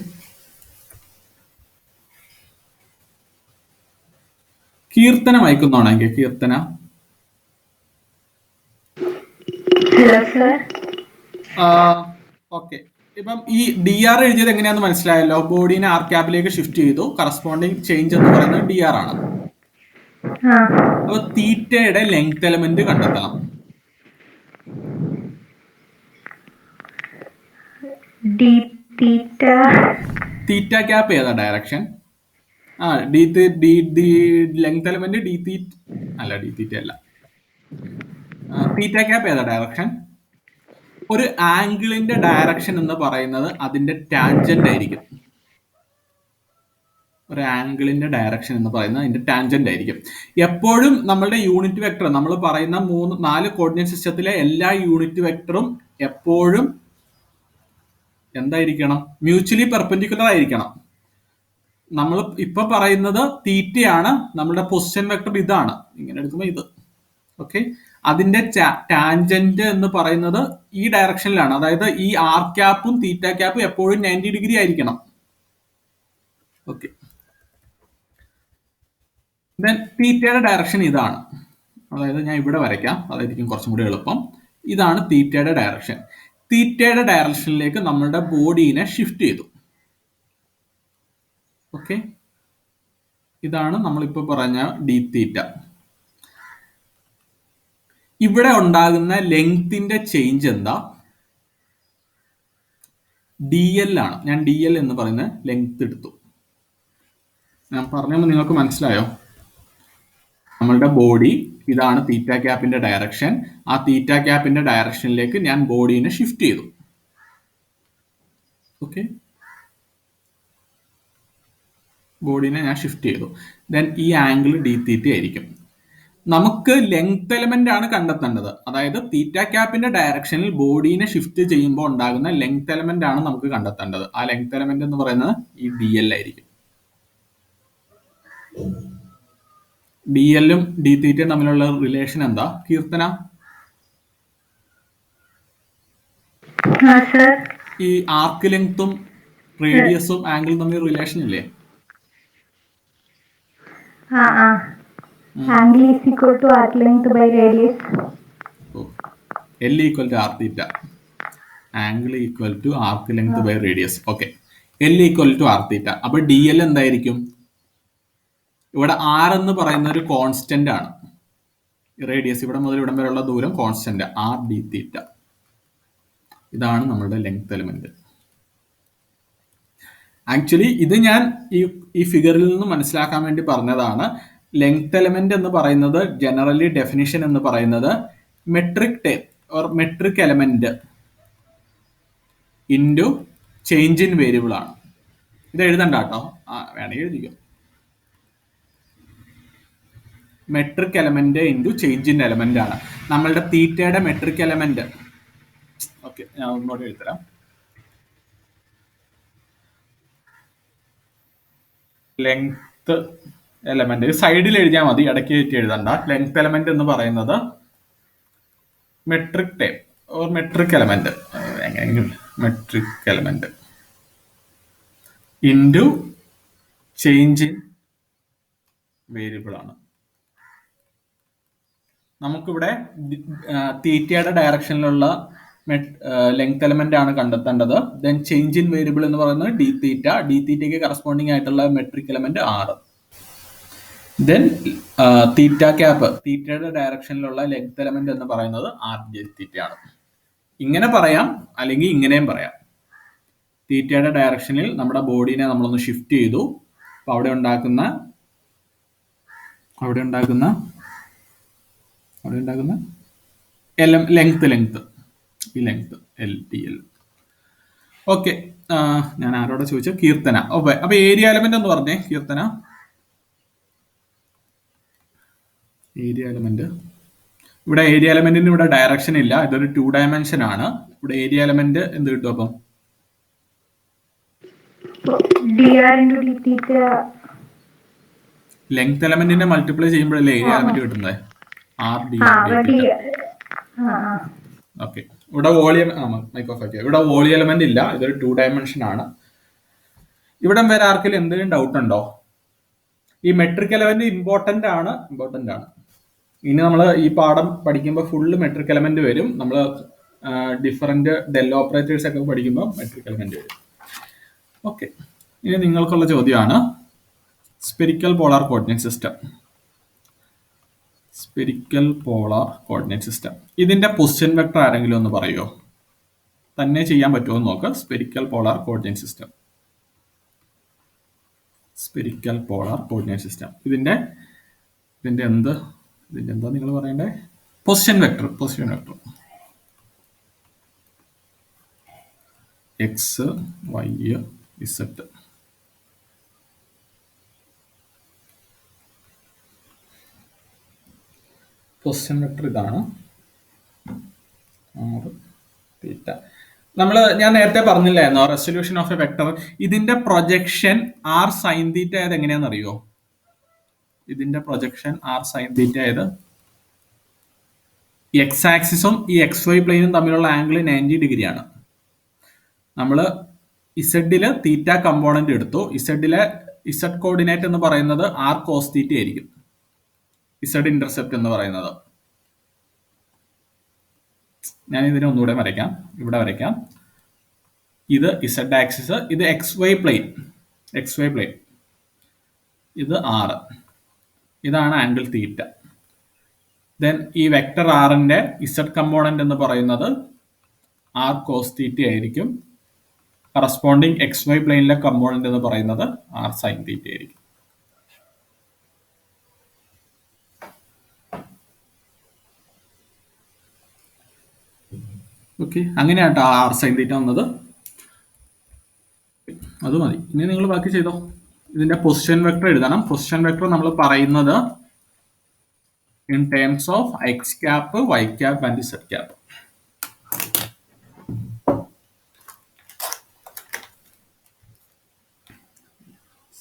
കീർത്തന വായിക്കുന്നതാണെങ്കിൽ കീർത്തന. ഓക്കെ, ഇപ്പം ഈ dr എഴുതിയത് എങ്ങനെയാന്ന് മനസ്സിലായല്ലോ. ബോഡീനെ ആർ ക്യാപ്പിലേക്ക് ഷിഫ്റ്റ് ചെയ്തു, കറസ്പോണ്ടിങ് ചേഞ്ച് എന്ന് പറയുന്നത് dr ആണ്. അപ്പൊ തീറ്റയുടെ ലെങ്ത് എലമെന്റ് കണ്ടെത്തണം. തീറ്റ ക്യാപ്പ് ഏതാ ഡയറക്ഷൻ? ലെങ്ത് എലമെന്റ് ഡി തീറ്റ അല്ല, തീറ്റ ക്യാപ്പ് ഏതാ ഡയറക്ഷൻ? ഒരു ആംഗിളിന്റെ ഡയറക്ഷൻ എന്ന് പറയുന്നത് അതിന്റെ ടാൻജന്റ് ആയിരിക്കും. ഒരു ആംഗിളിന്റെ ഡയറക്ഷൻ എന്ന് പറയുന്നത് അതിന്റെ ടാൻജന്റ് ആയിരിക്കും. എപ്പോഴും നമ്മളുടെ യൂണിറ്റ് വെക്ടർ, നമ്മൾ പറയുന്ന 4 കോർഡിനേറ്റ് സിസ്റ്റത്തിലെ എല്ലാ യൂണിറ്റ് വെക്ടറും എപ്പോഴും എന്തായിരിക്കണം? മ്യൂച്വലി പെർപെൻഡിക്കുലർ ആയിരിക്കണം. നമ്മൾ ഇപ്പൊ പറയുന്നത് തീറ്റയാണ്, നമ്മുടെ പൊസിഷൻ വെക്ടർ ഇതാണ്, ഇങ്ങനെ എടുക്കുമ്പോൾ ഇത്. ഓക്കെ, അതിന്റെ ടാൻജന്റ് എന്ന് പറയുന്നത് ഈ ഡയറക്ഷനിലാണ്. അതായത് ഈ ആർ ക്യാപ്പും തീറ്റ ക്യാപ്പും എപ്പോഴും 90 ഡിഗ്രി ആയിരിക്കണം. ഓക്കെ, ദെൻ തീറ്റയുടെ ഡയറക്ഷൻ ഇതാണ്. അതായത് ഞാൻ ഇവിടെ വരയ്ക്കാം, അതായിരിക്കും കുറച്ചും കൂടി എളുപ്പം. ഇതാണ് തീറ്റയുടെ ഡയറക്ഷൻ. തീറ്റയുടെ ഡയറക്ഷനിലേക്ക് നമ്മളുടെ ബോഡീനെ ഷിഫ്റ്റ് ചെയ്തു. ഓക്കെ, ഇതാണ് നമ്മളിപ്പോ പറഞ്ഞ ഡി തീറ്റ. ഇവിടെ ഉണ്ടാകുന്ന ലെങ്ത്തിന്റെ ചേഞ്ച് എന്താ? dl ആണ്. ഞാൻ dl എന്ന് പറയുന്ന ലെങ്ത് എടുത്തു. ഞാൻ പറഞ്ഞപ്പോൾ നിങ്ങൾക്ക് മനസ്സിലായോ? നമ്മളുടെ ബോഡി ഇതാണ് തീറ്റ ക്യാപ്പിന്റെ ഡയറക്ഷൻ. ആ തീറ്റ ക്യാപ്പിന്റെ ഡയറക്ഷനിലേക്ക് ഞാൻ ബോഡീനെ ഷിഫ്റ്റ് ചെയ്തു. ഓക്കെ, ബോഡീനെ ഞാൻ ഷിഫ്റ്റ് ചെയ്തു. ദെൻ ഈ ആംഗിൾ ഡി തീറ്റ ആയിരിക്കും. നമുക്ക് ലെങ്ത് എലമെന്റ് ആണ് കണ്ടെത്തേണ്ടത്. അതായത് തീറ്റ ക്യാപ്പിന്റെ ഡയറക്ഷനിൽ ബോഡീനെ ഷിഫ്റ്റ് ചെയ്യുമ്പോൾ ഉണ്ടാകുന്ന ലെങ്ത് എലമെന്റ് ആണ് നമുക്ക് കണ്ടെത്തേണ്ടത്. ആ ലെങ്ത് എലമെന്റ് എന്ന് പറയുന്നത് ഈ dl ആയിരിക്കും. dl-ഉം ഡി തീറ്റയും തമ്മിലുള്ള റിലേഷൻ എന്താ കീർത്തന? ഈ ആർക്ക് ലെങ്ത്തും റേഡിയസും ആംഗിളും തമ്മിൽ റിലേഷൻ ഇല്ലേ? Angle is equal to arc length by radius. L equal to r theta. Angle equal to arc length by radius. Okay. L equal to r theta. അപ്പൊ dl എന്തായിരിക്കും? ഇവിടെ r എന്ന് പറയുന്ന ഒരു കോൺസ്റ്റന്റ് ആണ്. റേഡിയസ് ഇവിടെ മുതൽ ഇവിടം വരെയുള്ള ദൂരം കോൺസ്റ്റന്റ് r d തീറ്റ. ഇതാണ് നമ്മളുടെ ലെങ്ത് എലമെന്റ്. ആക്ച്വലി ഇത് ഞാൻ ഈ ഫിഗറിൽ നിന്ന് മനസ്സിലാക്കാൻ വേണ്ടി പറഞ്ഞതാണ്. ലെങ്ത് എലമെന്റ് എന്ന് പറയുന്നത് ജനറലി ഡെഫിനിഷൻ എന്ന് പറയുന്നത് metric term or metric element into change in variable ആണ്. ഇത് എഴുതണ്ട കേട്ടോ, വേണമെങ്കിൽ എഴുതിക്കോ. Metric element into change in element ആണ് നമ്മളുടെ തീറ്റയുടെ മെട്രിക് എലമെന്റ്. ഓക്കെ, ഞാൻ ഒന്നുകൂടെ എഴുതരാം. ലെങ്ത് എലമെന്റ് സൈഡിൽ എഴുതിയാൽ മതി, ഇടയ്ക്ക് കയറ്റി എഴുതണ്ട. ലെങ്ത് എലമെന്റ് എന്ന് പറയുന്നത് metric time or metric element, എങ്ങനെയെങ്കിലും metric element into change in variable ആണ്. നമുക്കിവിടെ തീറ്റയുടെ ഡയറക്ഷനിലുള്ള ലെങ്ത് എലമെന്റ് ആണ് കണ്ടെത്തേണ്ടത്. ദെൻ ചേഞ്ച് ഇൻ വേരിയബിൾ എന്ന് പറയുന്നത് ഡി തീറ്റ, ഡി തീറ്റയ്ക്ക് കറസ്പോണ്ടിങ് ആയിട്ടുള്ള മെട്രിക് എലമെന്റ് 6. ദെൻ തീറ്റ ക്യാപ്പ്, തീറ്റയുടെ ഡയറക്ഷനിലുള്ള ലെങ്ത് എലമെന്റ് എന്ന് പറയുന്നത് ആർ ജെ തീറ്റ ആണ്. ഇങ്ങനെ പറയാം, അല്ലെങ്കിൽ ഇങ്ങനെയും പറയാം. തീറ്റയുടെ ഡയറക്ഷനിൽ നമ്മുടെ ബോഡീനെ നമ്മളൊന്ന് ഷിഫ്റ്റ് ചെയ്തു. അപ്പൊ അവിടെ ഉണ്ടാക്കുന്ന ലെങ്ത് ഈ length L T L. Okay, ഞാൻ ആരോടെ ചോദിച്ചു? കീർത്തന. ഓക്കെ, അപ്പൊ ഏരിയ എലമെന്റ് എന്ന് പറഞ്ഞേ കീർത്തന. ഏരിയ എലമെന്റ്, ഇവിടെ ഏരിയ എലമെന്റിന് ഇവിടെ ഡയറക്ഷൻ ഇല്ല, ഇതൊരു 2 ഡയമെൻഷൻ ആണ്. ഇവിടെ ഏരിയ എലമെന്റ് എന്ത് കിട്ടും? അപ്പം dr into d theta. Length എലമെന്റിനെ മൾട്ടിപ്ലൈ ചെയ്യുമ്പോഴല്ലേ ഏരിയ എലമെന്റ് കിട്ടുന്നത്? R d. ഓക്കെ, ഇവിടെ വോളിയം ഇവിടെ വോളിയം എലമെന്റ് ഇല്ല, ഇതൊരു 2 ഡയമെൻഷൻ ആണ്. ഇവിടെ വരെ ആർക്കെങ്കിലും എന്തെങ്കിലും ഡൗട്ട് ഉണ്ടോ? ഈ മെട്രിക് എലമെന്റ് ഇമ്പോർട്ടന്റ് ആണ്. ഇനി നമ്മൾ ഈ പാഠം പഠിക്കുമ്പോൾ ഫുള്ള് മെട്രിക് എലമെന്റ് വരും. നമ്മൾ ഡിഫറെന്റ് ഡെൽ ഓപ്പറേറ്റേഴ്സ് ഒക്കെ പഠിക്കുമ്പോൾ മെട്രിക് എലമെന്റ് വരും. ഓക്കെ, ഇനി നിങ്ങൾക്കുള്ള ചോദ്യമാണ് spherical polar coordinate system. Spherical polar coordinate system, ഇതിന്റെ പൊസിഷൻ വെക്ടർ ആരെങ്കിലും ഒന്ന് പറയുമോ? തന്നെ ചെയ്യാൻ പറ്റുമോ എന്ന് നോക്കാം. Spherical polar coordinate system, spherical polar coordinate system, ഇതിന്റെ എന്താ നിങ്ങൾ പറയണ്ടേ? Position vector x Y z. Position vector ഇതാണ് തീറ്റ. ഞാൻ നേരത്തെ പറഞ്ഞില്ലായിരുന്നോ റെസൊല്യൂഷൻ ഓഫ് എ വെക്ടർ? ഇതിന്റെ പ്രൊജക്ഷൻ ആർ സൈൻ തീറ്റ ആയത് എങ്ങനെയാണെന്ന് അറിയോ? ഇതിന്റെ പ്രൊജക്ഷൻ ആർ സൈൻ തീറ്റ ആയത് എക്സ് ആക്സിസും ഈ എക്സ് വൈ പ്ലെയിനും തമ്മിലുള്ള ആംഗിൾ 90 ഡിഗ്രിയാണ്. നമ്മൾ ഇസഡില് തീറ്റ കമ്പോണന്റ് എടുത്തു. ഇസഡിലെ ഇസഡ് കോർഡിനേറ്റ് എന്ന് പറയുന്നത് ആർ കോസ് തീറ്റ ആയിരിക്കും. ഇസഡ് ഇന്റർസെപ്റ്റ് എന്ന് പറയുന്നത്, ഞാൻ ഇതിനെ ഒന്നുകൂടെ വരയ്ക്കാം. ഇവിടെ വരയ്ക്കാം. ഇത് ഇസഡ് ആക്സിസ്, ഇത് എക്സ് വൈ പ്ലെയിൻ, ഇത് ആർ, ഇതാണ് ആംഗിൾ തീറ്റ. ദെൻ ഈ വെക്ടർ ആറിന്റെ ഇസഡ് കമ്പോണന്റ് എന്ന് പറയുന്നത് ആർ കോസ് തീറ്റ ആയിരിക്കും. കറസ്പോണ്ടിങ് എക്സ് വൈ പ്ലെയിനിലെ കമ്പോണന്റ് എന്ന് പറയുന്നത് ആർ സൈൻ തീറ്റ ആയിരിക്കും. ഓക്കെ, അങ്ങനെയാട്ടോ ആർ സൈൻ തീറ്റ വന്നത്. അത് മതി. ഇനി നിങ്ങൾ ബാക്കി ചെയ്തോ. ഇതിന്റെ പൊസിഷൻ വെക്ടർ എഴുതണം. പൊസിഷൻ വെക്ടർ നമ്മൾ പറയുന്നത് in terms of x cap, Y cap and z cap.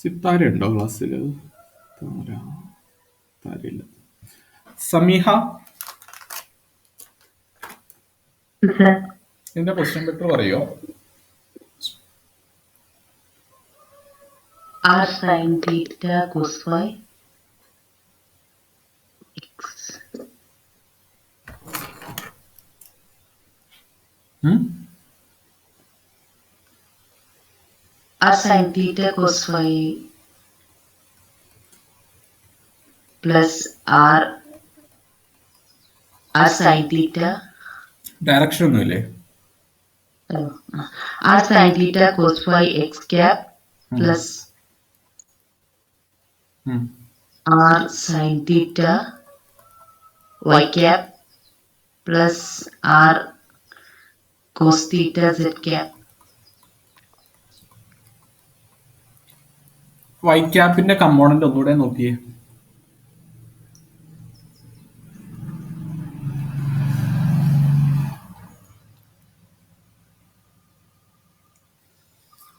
Sithara ഉണ്ടോ ക്ലാസ്സിൽ? താരയില്ല. സമീഹ, ഇതിന്റെ പൊസിഷൻ വെക്ടർ പറയോ? r sin theta cos phi x. r sin theta cos phi plus r sin theta. Direction ഒന്നുമില്ലേ? r sin theta cos phi x cap plus r sin theta y cap plus r cos theta z cap. Y ക്യാപ്പിന്റെ component ഒന്നുകൂടെ നോക്കിയേ.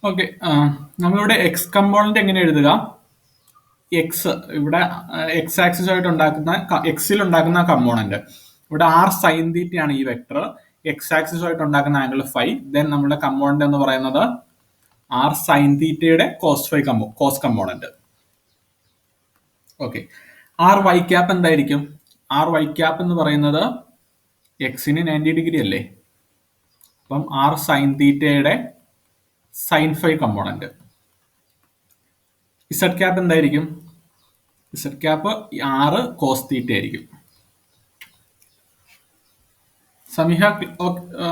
Okay, നമ്മളിവിടെ X component എങ്ങനെ എഴുതുക? X ഇവിടെ X axis ആയിട്ട് ഉണ്ടാക്കുന്ന എക്സിൽ ഉണ്ടാക്കുന്ന കമ്പോണന്റ്. ഇവിടെ ആർ സൈൻ തീറ്റയാണ് ഈ വെക്ടർ. എക്സ് ആക്സിസുമായിട്ട് ഉണ്ടാക്കുന്ന ആംഗിൾ ഫൈ. ദെൻ നമ്മുടെ കമ്പോണന്റ് എന്ന് പറയുന്നത് ആർ സൈൻ തീറ്റയുടെ cos component. Okay. R y cap എന്തായിരിക്കും? ആർ വൈ ക്യാപ്പ് എന്ന് പറയുന്നത് എക്സിന് 90 ഡിഗ്രി അല്ലേ? അപ്പം ആർ സൈൻ തീറ്റയുടെ sine phi component. Z cap എന്തായിരിക്കും? Z cap r cos theta ആയിരിക്കും. സമീഹ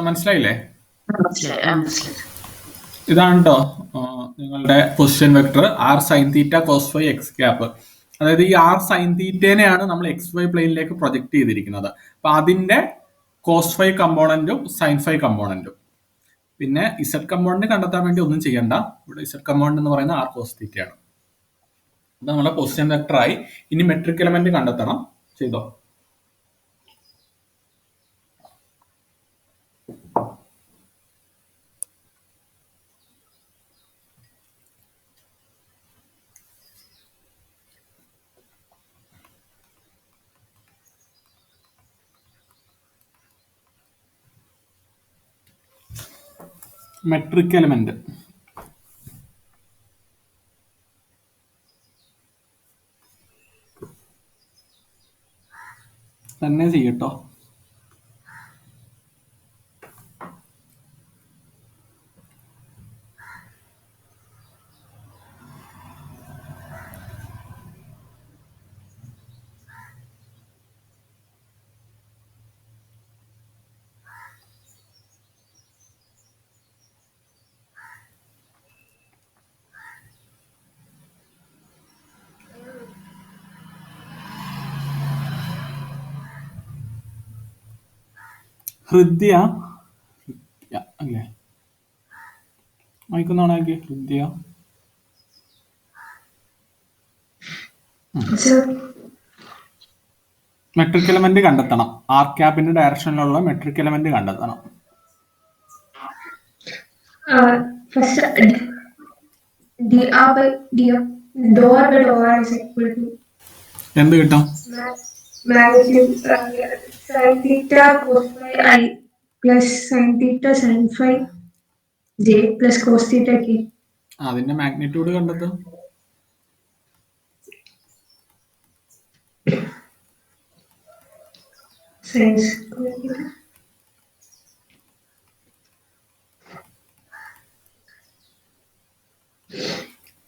മനസ്സിലായില്ലേ? ഇതാണ് കേട്ടോ നിങ്ങളുടെ position vector r sine theta cos phi x cap. അതായത് ഈ ആർ സൈൻ തീറ്റേനെയാണ് നമ്മൾ എക്സ് വൈ പ്ലെയിനിലേക്ക് പ്രൊജക്ട് ചെയ്തിരിക്കുന്നത്. അപ്പൊ അതിന്റെ കോസ് ഫൈ കമ്പോണന്റും സൈൻ ഫൈ കമ്പോണന്റും. പിന്നെ ഇസഡ് കമ്പോണന്റ് കണ്ടെത്താൻ വേണ്ടി ഒന്നും ചെയ്യണ്ട. ഇവിടെ ഇസഡ് കമ്പോണന്റ് എന്ന് പറയുന്നത് ആർ കോസ് തീറ്റയാണ്. ഇത് നമ്മുടെ പൊസിഷൻ വെക്ടർ ആയി. ഇനി മെട്രിക് എലമെന്റ് കണ്ടെത്തണം. ചെയ്തോ. മെട്രിക് എലമെന്റ് തന്നെ ചെയ്യട്ടോ. ഹൃദ്യ അല്ലേ? മൈക്കൊന്നാണെങ്കിൽ ഹൃദ്യ. മെട്രിക് എലമെന്റ് കണ്ടെത്തണം. ആർ ക്യാപ്പിന്റെ ഡയറക്ഷനിലുള്ള മെട്രിക് എലമെന്റ് കണ്ടെത്തണം. എന്ത് കിട്ടും? sin theta cos phi I plus sin theta sin phi j plus cos theta k. അതിന്റെ മാഗ്നിറ്റ്യൂഡ് കണ്ടെത്തും. sin square theta.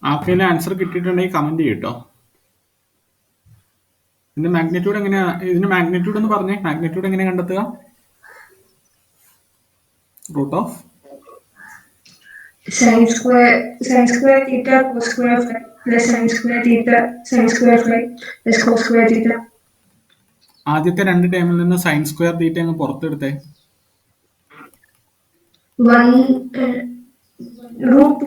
ആർക്കെങ്കിലും ആൻസർ കിട്ടിയിട്ടുണ്ടെങ്കിൽ കമന്റ് ചെയ്യട്ടോ. ഇതിന്റെ മാഗ്നിറ്റ്യൂഡ് എങ്ങനെയാ? ഇതിന്റെ മാഗ്നിറ്റ്യൂഡ് എന്ന് പറഞ്ഞേ. മാഗ്നിറ്റ്യൂഡ് എങ്ങനെ കണ്ടെത്തുക? Root of sin square theta cos square phi plus sin square theta sin square phi plus cos square theta. ആദ്യത്തെ രണ്ട് ടേമിൽ നിന്ന് സൈൻ സ്ക്വയർ തീറ്റ അങ്ങ് പുറത്തെടുത്തേ. 1 റൂട്ട്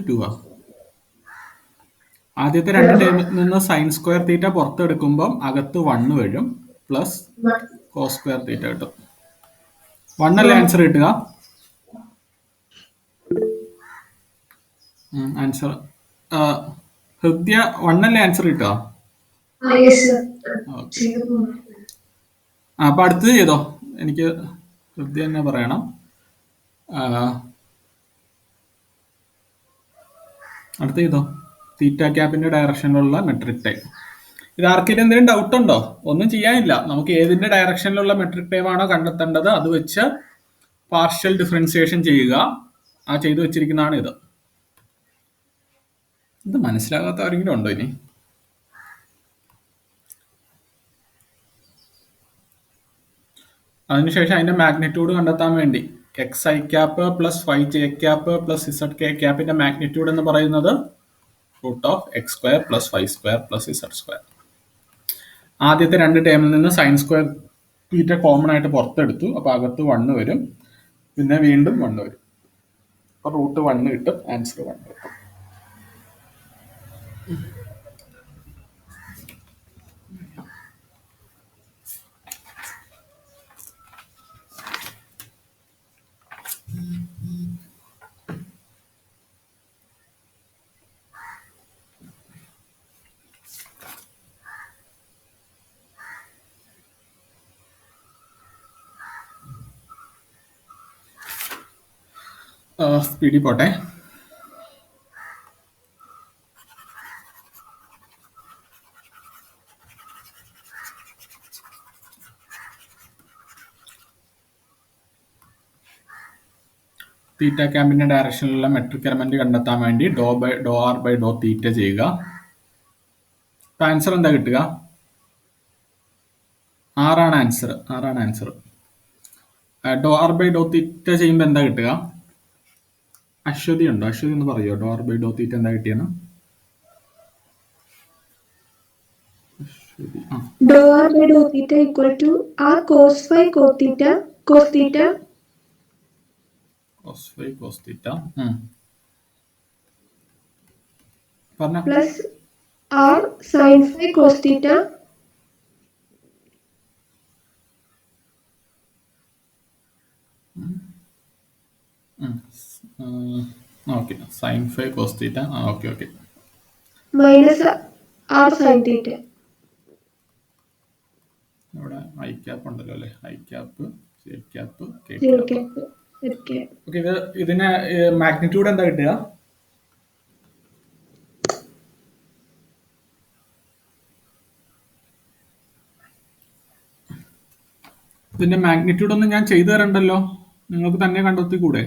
2 ആ. ആദ്യത്തെ രണ്ട് ടേമിൽ നിന്ന് സൈൻ സ്ക്വയർ തീറ്റ പുറത്തെടുക്കുമ്പോൾ അകത്ത് 1 വരും പ്ലസ് കോസ് സ്ക്വയർ തീറ്റ കിട്ടും. 1 അല്ലേ ആൻസർ കിട്ടുക? ആൻസർ ഹൃദ്യ 1 അല്ലേ ആൻസർ കിട്ടുക? അപ്പൊ അടുത്തത് ചെയ്തോ. എനിക്ക് ഹൃദ്യ തന്നെ പറയണം. അടുത്ത ചെയ്തോ. തീറ്റ ക്യാപ്പിന്റെ ഡയറക്ഷനിലുള്ള മെട്രിക് ടൈം. ഇത് ആർക്കെങ്കിലും എന്തെങ്കിലും ഡൗട്ട് ഉണ്ടോ? ഒന്നും ചെയ്യാനില്ല. നമുക്ക് ഏതിന്റെ ഡയറക്ഷനിലുള്ള മെട്രിക് ടൈം ആണോ കണ്ടെത്തേണ്ടത് അത് വെച്ച് പാർഷ്യൽ ഡിഫറൻസിയേഷൻ ചെയ്യുക. ആ ചെയ്തു വെച്ചിരിക്കുന്നതാണ് ഇത്. ഇത് മനസ്സിലാകാത്ത ആരെങ്കിലും ഉണ്ടോ ഇനി? അതിനുശേഷം അതിന്റെ മാഗ്നിറ്റ്യൂഡ് കണ്ടെത്താൻ വേണ്ടി x I cap plus phi j cap plus Z k ക്യാപ്പിന്റെ മാഗ്നിറ്റ്യൂഡ് എന്ന് പറയുന്നത് root of x square plus phi square plus z square. ആദ്യത്തെ രണ്ട് ടേമിൽ നിന്ന് സൈൻ സ്ക്വയർ തീറ്റ കോമൺ ആയിട്ട് പുറത്തെടുത്തു. അപ്പൊ അകത്ത് 1 വരും. പിന്നെ വീണ്ടും 1 വരും. അപ്പൊ റൂട്ട് 1 കിട്ടും. ആൻസർ 1 കിട്ടും. സ്പീഡിൽ പോട്ടെ. തീറ്റ ക്യാമ്പിന്റെ ഡയറക്ഷനിലുള്ള മെട്രിക് എലമെന്റ് കണ്ടെത്താൻ വേണ്ടി ഡോ ആർ ബൈ ഡോ തീറ്റ ചെയ്യുക. ആൻസർ എന്താ കിട്ടുക? ആറാണ് ആൻസർ. ഡോ ആർ ബൈ ഡോ തീറ്റ ചെയ്യുമ്പോൾ എന്താ കിട്ടുക? അശ്വതി ഉണ്ടോ? അശ്വതി ഒന്ന് പറയോ ഡോ ആർ ബൈ ഡോ തീറ്റ എന്താ കിട്ടിയെന്ന്? Dou r by dou theta equal to r cos phi cos theta cos phi cos theta പറഞ്ഞ plus r sin phi cos theta ഓക്കെ. Sine phi cos theta. Okay. minus r sin theta. ഇവിടെ i cap ഉണ്ടല്ലോ അല്ലേ? I cap, j cap, k J cap. cap. Z cap. Okay, ഇതിന് magnitude എന്താ കിട്ടുക? ഇതിന്റെ magnitude ഒന്നും ഞാൻ ചെയ്തു തരണ്ടല്ലോ, നിങ്ങൾക്ക് തന്നെ കണ്ടെത്തി കൂടെ?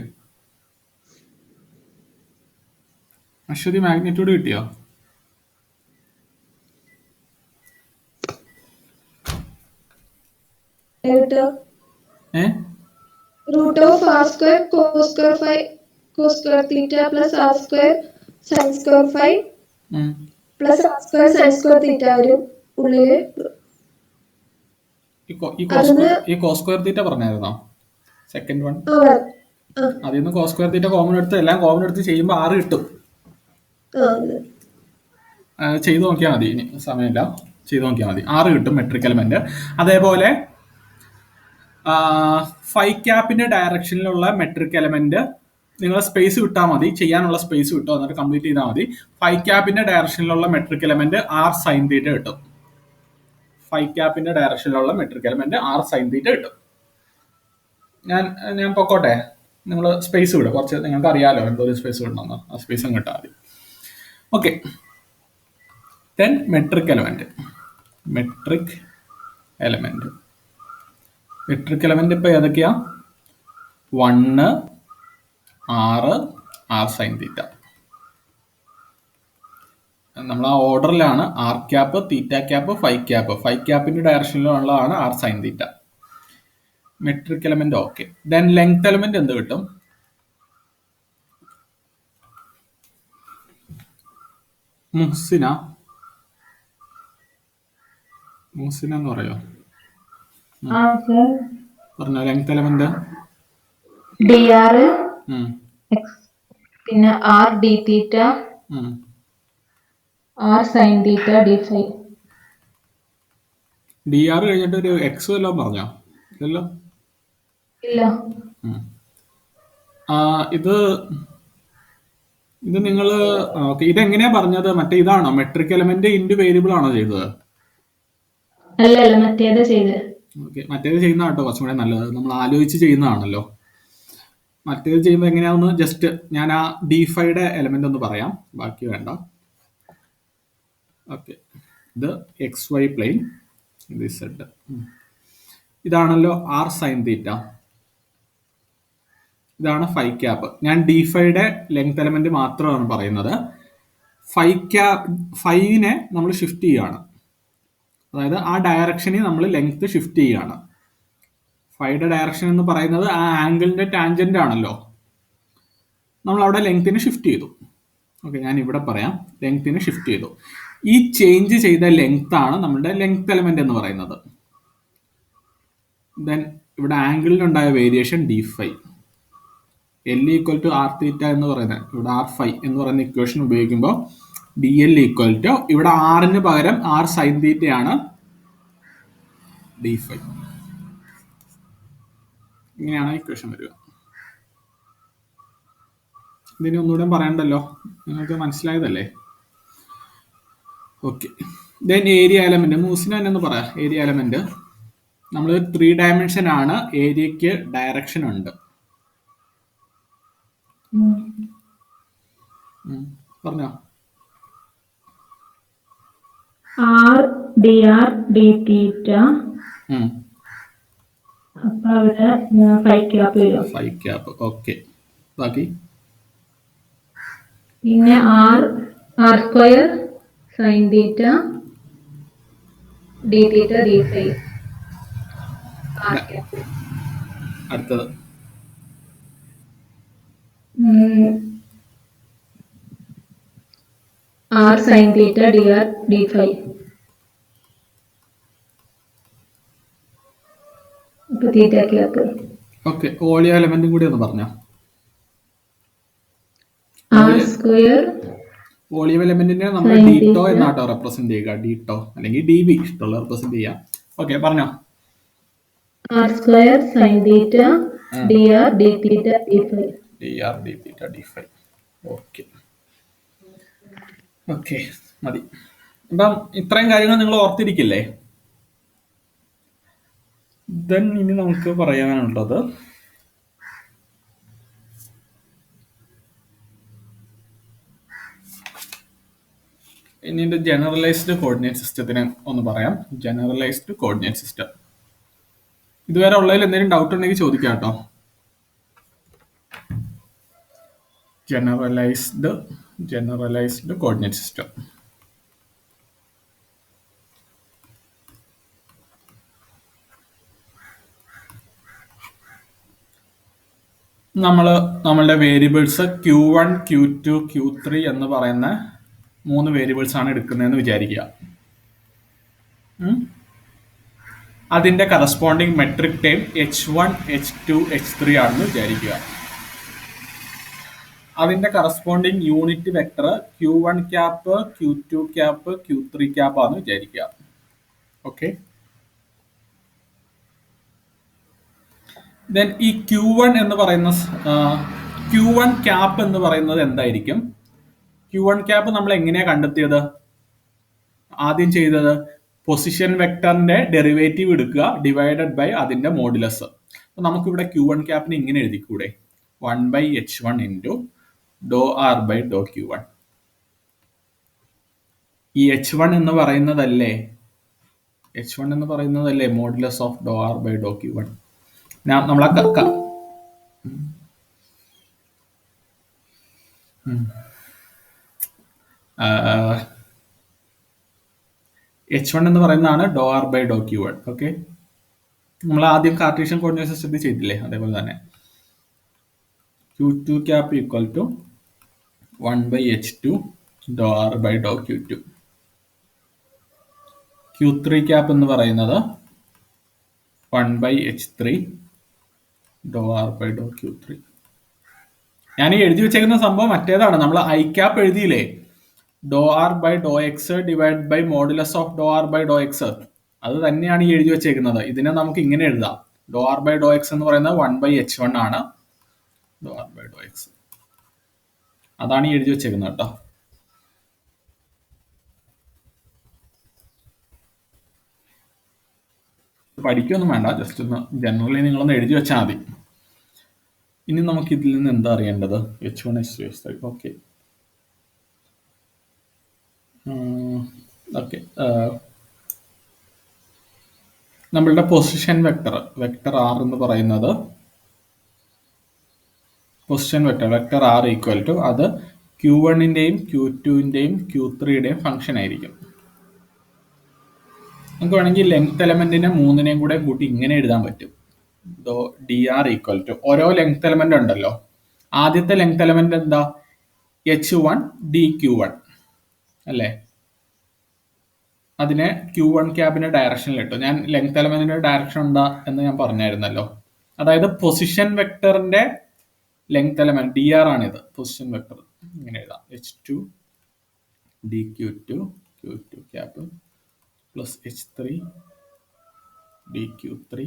അശ്വതി മാഗ്നിറ്റ്യൂഡ് കിട്ടിയോ? Root of r square cos square theta plus r square sin square phi plus r square sin square theta വരും ഉള്ളില്. ഈ കോസ് സ്ക്വയർ തീറ്റ പറഞ്ഞായിരുന്നോ സെക്കൻഡ് വൺ? അതിൽ നിന്ന് കോസ് സ്ക്വയർ തീറ്റ കോമൺ എടുത്ത് എല്ലാം കോമൺ എടുത്ത് ചെയ്യുമ്പോൾ 6 കിട്ടും. ചെയ്തു നോക്കിയാൽ മതി, ഇനി സമയമില്ല, ചെയ്തു നോക്കിയാൽ മതി. 6 കിട്ടും മെട്രിക് എലമെന്റ്. അതേപോലെ ഫൈ ക്യാപ്പിന്റെ ഡയറക്ഷനിലുള്ള മെട്രിക് എലമെന്റ് നിങ്ങൾ സ്പേസ് വിട്ടാൽ മതി, ചെയ്യാനുള്ള സ്പേസ് വിട്ടോ, എന്നിട്ട് കംപ്ലീറ്റ് ചെയ്താൽ മതി. ഫൈ ക്യാപ്പിന്റെ ഡയറക്ഷനിലുള്ള metric element r sine theta കിട്ടും. ഫൈ ക്യാപ്പിന്റെ ഡയറക്ഷനിലുള്ള metric element r sine theta കിട്ടും. ഞാൻ പൊക്കോട്ടെ, നിങ്ങൾ സ്പേസ് വിടും കുറച്ച്, നിങ്ങൾക്ക് അറിയാലോ എന്തോ ഒരു സ്പേസ് വിടണമെന്ന്, ആ സ്പേസും കിട്ടാൽ മതി. ഓക്കെ, ദെൻ മെട്രിക് എലമെന്റ് ഇപ്പൊ ഏതൊക്കെയാ? 1, 6, ആർ സൈൻ തീറ്റ. നമ്മൾ ആ ഓർഡറിലാണ്. R cap, theta cap, phi cap. Phi ക്യാപ്പിന്റെ ഡയറക്ഷനിലുള്ളതാണ് r sine theta. Metric element okay. Then length element എന്ത് കിട്ടും? മുഹ്സിന എന്ന് പറയോ? പറഞ്ഞോ. ലെങ്ത് എലമെന്റ് dr പിന്നെ r d തീറ്റ r sin തീറ്റ d phi. ഡി ആർ കഴിഞ്ഞിട്ട് ഒരു എക്സ് വല്ലതും പറഞ്ഞോ? ഇല്ലല്ലോ. ഇല്ല. ഇത് നിങ്ങൾ ഓക്കെ, ഇതെങ്ങനെയാ പറഞ്ഞത്? മറ്റേ ഇതാണോ മെട്രിക് എലമെന്റ് ഇൻറ്റു വേരിയബിൾ ആണോ ചെയ്തത്? അല്ല മറ്റേത് ചെയ്ത്. ഓക്കെ, മറ്റേത് ചെയ്യുന്ന കേട്ടോ കുറച്ചും കൂടെ നല്ലത്, നമ്മൾ ആലോചിച്ച് ചെയ്യുന്നതാണല്ലോ. മറ്റേത് ചെയ്യുമ്പോൾ എങ്ങനെയാന്ന് ജസ്റ്റ് ഞാൻ ആ D5യുടെ എലമെന്റ് ഒന്ന് പറയാം, ബാക്കി വേണ്ട. ഓക്കെ, ഇത് XY പ്ലെയിൻ, ഇത് Z. ഇതാണല്ലോ ആർ സൈൻ തീറ്റ, ഇതാണ് ഫൈ ക്യാപ്പ്. ഞാൻ D5യുടെ ലെങ്ത് എലമെന്റ് മാത്രമാണ് പറയുന്നത്. ഫൈനെ നമ്മൾ ഷിഫ്റ്റ് ചെയ്യുകയാണ്, അതായത് ആ ഡയറക്ഷനിൽ നമ്മൾ ലെങ്ത് ഷിഫ്റ്റ് ചെയ്യുകയാണ്. ഫൈയുടെ ഡയറക്ഷൻ എന്ന് പറയുന്നത് ആ ആംഗിളിന്റെ ടാൻജന്റ് ആണല്ലോ, നമ്മൾ അവിടെ ലെങ്തിനെ ഷിഫ്റ്റ് ചെയ്തു. ഓക്കെ, ഞാൻ ഇവിടെ പറയാം, ലെങ്തിനെ ഷിഫ്റ്റ് ചെയ്തു. ഈ ചേഞ്ച് ചെയ്ത ലെങ്ത് ആണ് നമ്മുടെ ലെങ്ത് എലമെന്റ് എന്ന് പറയുന്നത്. ദെൻ ഇവിടെ ആംഗിളിനുണ്ടായ variation D5, L equal to r theta എന്ന് പറയുന്നത്, ഇവിടെ R5 എന്ന് പറയുന്ന ഇക്വേഷൻ ഉപയോഗിക്കുമ്പോൾ DL ഈക്വൽ ടു, ഇവിടെ ആറിന് പകരം ആർ സൈൻ തീറ്റയാണ് D5. ഇങ്ങനെയാണ് ഇക്വേഷൻ വരിക. ഇതിന് ഒന്നുകൂടെ പറയണ്ടല്ലോ, നിങ്ങൾക്ക് മനസ്സിലായതല്ലേ? Okay, then area element. മൂസിന് തന്നെ ഒന്ന് പറയാം. ഏരിയ എലമെന്റ് നമ്മൾ 3 ഡയമെൻഷൻ ആണ്, ഏരിയക്ക് ഡയറക്ഷൻ ഉണ്ട്. പറഞ്ഞോ. ആർ ഡി ആർ ഡി തീറ്റ. ഉം. അപ്പൊ അവിടെ 5 ക്യാപ്പ് വരും. 5 ക്യാപ്പ്. ഓക്കെ. ബാക്കി പിന്നെ r square sine theta d theta d phi. അടുത്തത് r sine theta d r d phi. അപ്പൊ തീറ്റ ക്യാപ്പ്. ഓക്കെ. വോളിയം എലമെന്റും കൂടി ഒന്ന് പറഞ്ഞോ. ആർ സ്ക്വയർ വോളിയം എലമെന്റിനെ നമ്മൾ ഡീറ്റോ എന്നാട്ടോ റെപ്രസെന്റ് ചെയ്യുക. ഡീറ്റോ അല്ലെങ്കിൽ ഡി ബി ഇഷ്ടമുള്ള റെപ്രസെന്റ് ചെയ്യാം. ഓക്കെ, പറഞ്ഞോ. R square sine theta d r d theta d phi. D r d theta d phi. Okay okay, മതി. അപ്പം ഇത്രയും കാര്യങ്ങൾ നിങ്ങൾ ഓർത്തിരിക്കില്ലേ? ദെൻ ഇനി നമുക്ക് പറയാനുള്ളത് ഇനി ജനറലൈസ്ഡ് കോർഡിനേറ്റ് സിസ്റ്റത്തിനെ ഒന്ന് പറയാം. ജനറലൈസ്ഡ് കോർഡിനേറ്റ് സിസ്റ്റം ഇതുവരെ ഉള്ളതിൽ എന്തെങ്കിലും ഡൗട്ട് ഉണ്ടെങ്കിൽ ചോദിക്കാം കേട്ടോ. Generalised coordinate system. നമ്മളുടെ വേരിയബിൾസ് Q1, Q2, Q3 എന്ന് പറയുന്ന 3 വേരിയബിൾസ് ആണ് എടുക്കുന്നതെന്ന് വിചാരിക്കുക. അതിന്റെ corresponding metric time H1, H2, H3 ആണെന്ന് വിചാരിക്കുക. അതിന്റെ corresponding unit vector Q1 cap, Q2 cap, Q3 cap ആണെന്ന് വിചാരിക്കുക. ഓക്കെ. ദെൻ ഈ Q1 എന്ന് പറയുന്ന Q1 ക്യാപ്പ് എന്ന് പറയുന്നത് എന്തായിരിക്കും? Q1 ക്യാപ്പ് നമ്മൾ എങ്ങനെയാണ് കണ്ടെത്തിയത്? ആദ്യം ചെയ്തത് പൊസിഷൻ വെക്ടറിന്റെ ഡെറിവേറ്റീവ് എടുക്കുക ഡിവൈഡഡ് ബൈ അതിന്റെ മോഡുലസ്. അപ്പൊ നമുക്കിവിടെ Q1 ക്യാപ്പിന് ഇങ്ങനെ എഴുതിക്കൂടെ? 1/H1 into doe r by doe Q1. ഈ H1 എന്ന് പറയുന്നതല്ലേ modulus of doe r by doe Q1. നമ്മളെ H1 എന്ന് പറയുന്നതാണ് doe r by doe Q1. Okay, നമ്മൾ ആദ്യം കാർട്ടീഷ്യൻ കോർഡിനേറ്റ് സിസ്റ്റത്തിൽ ചെയ്തില്ലേ, അതേപോലെ തന്നെ Q2 cap equal to 1/H2 doe r by doe Q2. Q3 cap എന്ന് പറയുന്നത് 1/H3 Dr r by Dr Q3. ഞാൻ ഈ എഴുതി വെച്ചേക്കുന്ന സംഭവം മറ്റേതാണ്. നമ്മൾ ഐ ക്യാപ്പ് എഴുതിയില്ലേ, doe r by Dr x divide by modulus of doe r by Dr x. അത് തന്നെയാണ് ഈ എഴുതി വെച്ചേക്കുന്നത്. ഇതിനെ നമുക്ക് ഇങ്ങനെ എഴുതാം. ഡോ ആർ ബൈ ഡോ എക്സ് എന്ന് പറയുന്നത് 1/H1 ആണ്. ഡോ ആർ ബൈ ഡോ എക്സ് അതാണ് ഈ എഴുതി വെച്ചേക്കുന്നത് കേട്ടോ. പഠിക്കൊന്നും വേണ്ട, ജസ്റ്റ് ഒന്ന് ജനറലി നിങ്ങളൊന്ന് എഴുതി വെച്ചാൽ മതി. ഇനി നമുക്ക് ഇതിൽ നിന്ന് എന്താ അറിയേണ്ടത്? H1, H2, H3. Okay okay. നമ്മളുടെ പൊസിഷൻ വെക്ടർ ആർ എന്ന് പറയുന്നത് position vector R equal to അത് Q1-ന്റെയും Q2-ന്റെയും Q3-യുടെയും ഫംഗ്ഷൻ ആയിരിക്കും. നമുക്ക് വേണമെങ്കിൽ ലെങ്ത് എലമെന്റിനെ 3-നെയും കൂടെ കൂട്ടി ഇങ്ങനെ എഴുതാൻ പറ്റും. dr ഈക്വൽ ടു ഓരോ ലെങ്ത് എലമെന്റ് ഉണ്ടല്ലോ. ആദ്യത്തെ ലെങ്ത് എലമെന്റ് എന്താ? H1 dQ1 അല്ലേ? അതിനെ Q1 ക്യാബിന്റെ ഡയറക്ഷനിൽ ഇട്ടു. ഞാൻ ലെങ്ത് എലമെന്റിന്റെ ഡയറക്ഷൻ എന്താ എന്ന് ഞാൻ പറഞ്ഞായിരുന്നല്ലോ. അതായത് പൊസിഷൻ വെക്ടറിന്റെ ലെങ്ത് എലമെന്റ് dr ആണിത്. പൊസിഷൻ വെക്ടർ ഇങ്ങനെ എഴുതാം. H2 dQ2 Q2 cab plus H3 dQ3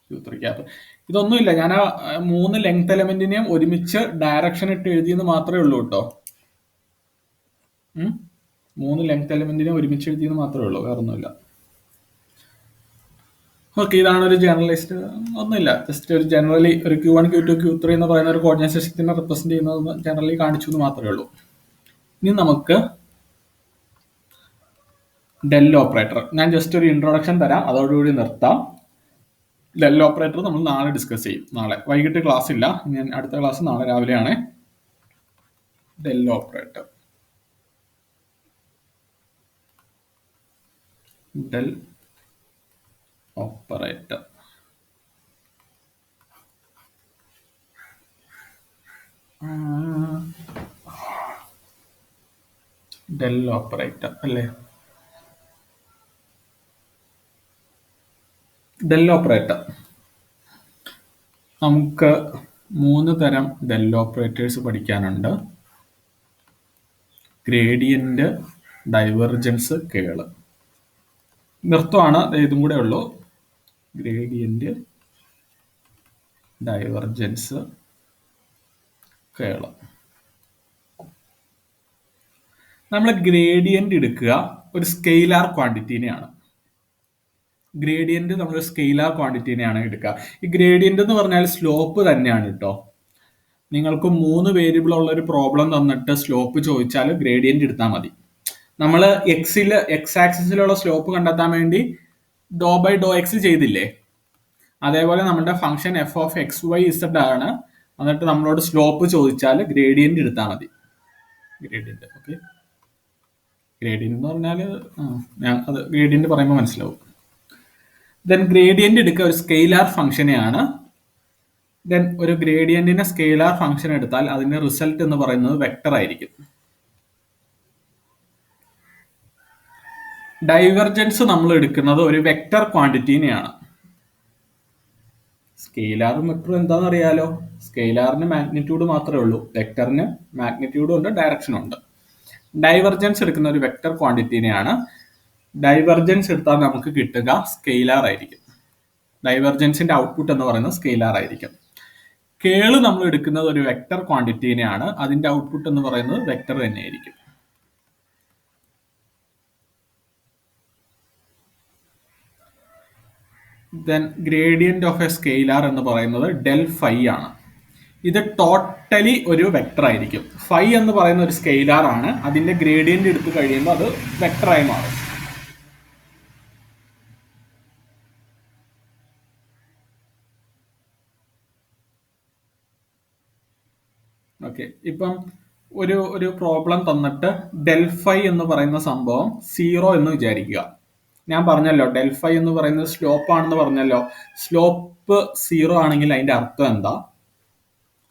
Q3 cab. ഇതൊന്നുമില്ല, ഞാൻ ആ 3 ലെങ്ത് എലമെന്റിനെയും ഒരുമിച്ച് ഡയറക്ഷൻ ഇട്ട് എഴുതിയെന്ന് മാത്രമേ ഉള്ളൂ കേട്ടോ. 3 ലെങ്ത് എലമെന്റിനെ ഒരുമിച്ച് എഴുതിയെന്ന് മാത്രമേ ഉള്ളൂ, വേറെ ഒന്നുമില്ല. ഓക്കെ, ഇതാണ് ഒരു ജനറലിസ്റ്റ്. ഒന്നുമില്ല, ജസ്റ്റ് ഒരു ജനറലി ഒരു Q1 Q2 Q3 എന്ന് പറയുന്ന ഒരു കോർഡിനേറ്റ് സിസ്റ്റത്തിനെ റെപ്രസെന്റ് ചെയ്യുന്നത് ജനറലി കാണിച്ചു എന്ന് മാത്രമേ ഉള്ളൂ. ഇനി നമുക്ക് ഡെൽ ഓപ്പറേറ്റർ, ഞാൻ ജസ്റ്റ് ഒരു ഇൻട്രൊഡക്ഷൻ തരാം, അതോടുകൂടി നിർത്താം. ഡെൽ ഓപ്പറേറ്റർ നമ്മൾ നാളെ ഡിസ്കസ് ചെയ്യും. നാളെ വൈകിട്ട് ക്ലാസ് ഇല്ല, ഞാൻ അടുത്ത ക്ലാസ് നാളെ രാവിലെയാണ്. Del operator, del operator del operator അല്ലേ? ഡെൽ ഓപ്പറേറ്റർ നമുക്ക് 3 തരം ഡെൽ ഓപ്പറേറ്റേഴ്സ് പഠിക്കാനുണ്ട്. ഗ്രേഡിയന്റ്, ഡൈവർജൻസ്, കേള്. നിർത്തുവാണ്, ഇതും കൂടെ ഉള്ളൂ. ഗ്രേഡിയന്റ്, ഡൈവർജൻസ്, കേള്. നമ്മൾ ഗ്രേഡിയന്റ് എടുക്കുക ഒരു സ്കെയിലാർ ക്വാണ്ടിറ്റീനെയാണ്. ഗ്രേഡിയന്റ് നമ്മൾ സ്കെയിലാർ ക്വാണ്ടിറ്റീനെയാണ് എടുക്കുക. ഈ ഗ്രേഡിയന്റ് എന്ന് പറഞ്ഞാൽ സ്ലോപ്പ് തന്നെയാണ് കേട്ടോ. നിങ്ങൾക്ക് 3 വേരിയബിൾ ഉള്ള ഒരു പ്രോബ്ലം തന്നിട്ട് സ്ലോപ്പ് ചോദിച്ചാൽ ഗ്രേഡിയന്റ് എടുത്താൽ മതി. നമ്മൾ എക്സ് ആക്സിസിലുള്ള സ്ലോപ്പ് കണ്ടെത്താൻ വേണ്ടി ഡോ ബൈ ഡോ എക്സ് ചെയ്തില്ലേ, അതേപോലെ നമ്മുടെ function f of x Y z ആണ്. എന്നിട്ട് നമ്മളോട് സ്ലോപ്പ് ചോദിച്ചാൽ ഗ്രേഡിയന്റ് എടുത്താൽ മതി. Gradient, okay. ഗ്രേഡിയന്റ് എന്ന് പറഞ്ഞാൽ അത് ഗ്രേഡിയന്റ് പറയുമ്പോൾ മനസ്സിലാവും. ദെൻ ഗ്രേഡിയന്റ് എടുക്കുക ഒരു സ്കെയിലാർ ഫംഗ്ഷനെയാണ്. ദെൻ ഒരു ഗ്രേഡിയന്റിനെ സ്കെയിലാർ ഫംഗ്ഷൻ എടുത്താൽ അതിന്റെ റിസൾട്ട് എന്ന് പറയുന്നത് വെക്ടർ ആയിരിക്കും. ഡൈവർജൻസ് നമ്മൾ എടുക്കുന്നത് ഒരു വെക്ടർ ക്വാണ്ടിറ്റീനെയാണ്. സ്കെയിലാറും വെക്ടറും എന്താണെന്ന് അറിയാലോ. സ്കെയിലാറിന് മാഗ്നിറ്റ്യൂഡ് മാത്രമേ ഉള്ളൂ, വെക്ടറിന് മാഗ്നിറ്റ്യൂഡും ഉണ്ട്, ഡയറക്ഷനും ഉണ്ട്. ഡൈവർജൻസ് എടുക്കുന്ന ഒരു വെക്ടർ ക്വാണ്ടിറ്റീനെയാണ്. ഡൈവർജൻസ് എടുത്താൽ നമുക്ക് കിട്ടുക സ്കെയിലാർ ആയിരിക്കും. ഡൈവർജൻസിന്റെ ഔട്ട്പുട്ട് എന്ന് പറയുന്നത് സ്കെയിലാർ ആയിരിക്കും. കേള് നമ്മൾ എടുക്കുന്നത് ഒരു വെക്ടർ ക്വാണ്ടിറ്റീനെയാണ്. അതിന്റെ ഔട്ട്പുട്ട് എന്ന് പറയുന്നത് വെക്ടർ തന്നെയായിരിക്കും. Then gradient of A scalar എന്ന് പറയുന്നത് ഡെൽ ഫൈ ആണ്. ഇത് ടോട്ടലി ഒരു വെക്ടർ ആയിരിക്കും. ഫൈ എന്ന് പറയുന്ന ഒരു സ്കെയിലാർ ആണ്. അതിന്റെ ഗ്രേഡിയന്റ് എടുത്തു കഴിയുമ്പോൾ അത് വെക്ടറായി മാറും. ഓക്കെ, ഇപ്പം ഒരു പ്രോബ്ലം തന്നിട്ട് ഡെൽ ഫൈ എന്ന് പറയുന്ന സംഭവം 0 എന്ന് വിചാരിക്കുക. ഞാൻ പറഞ്ഞല്ലോ ഡെൽ ഫൈ എന്ന് പറയുന്നത് സ്ലോപ്പ് ആണെന്ന് പറഞ്ഞല്ലോ. സ്ലോപ്പ് 0 ആണെങ്കിൽ അതിന്റെ അർത്ഥം എന്താ?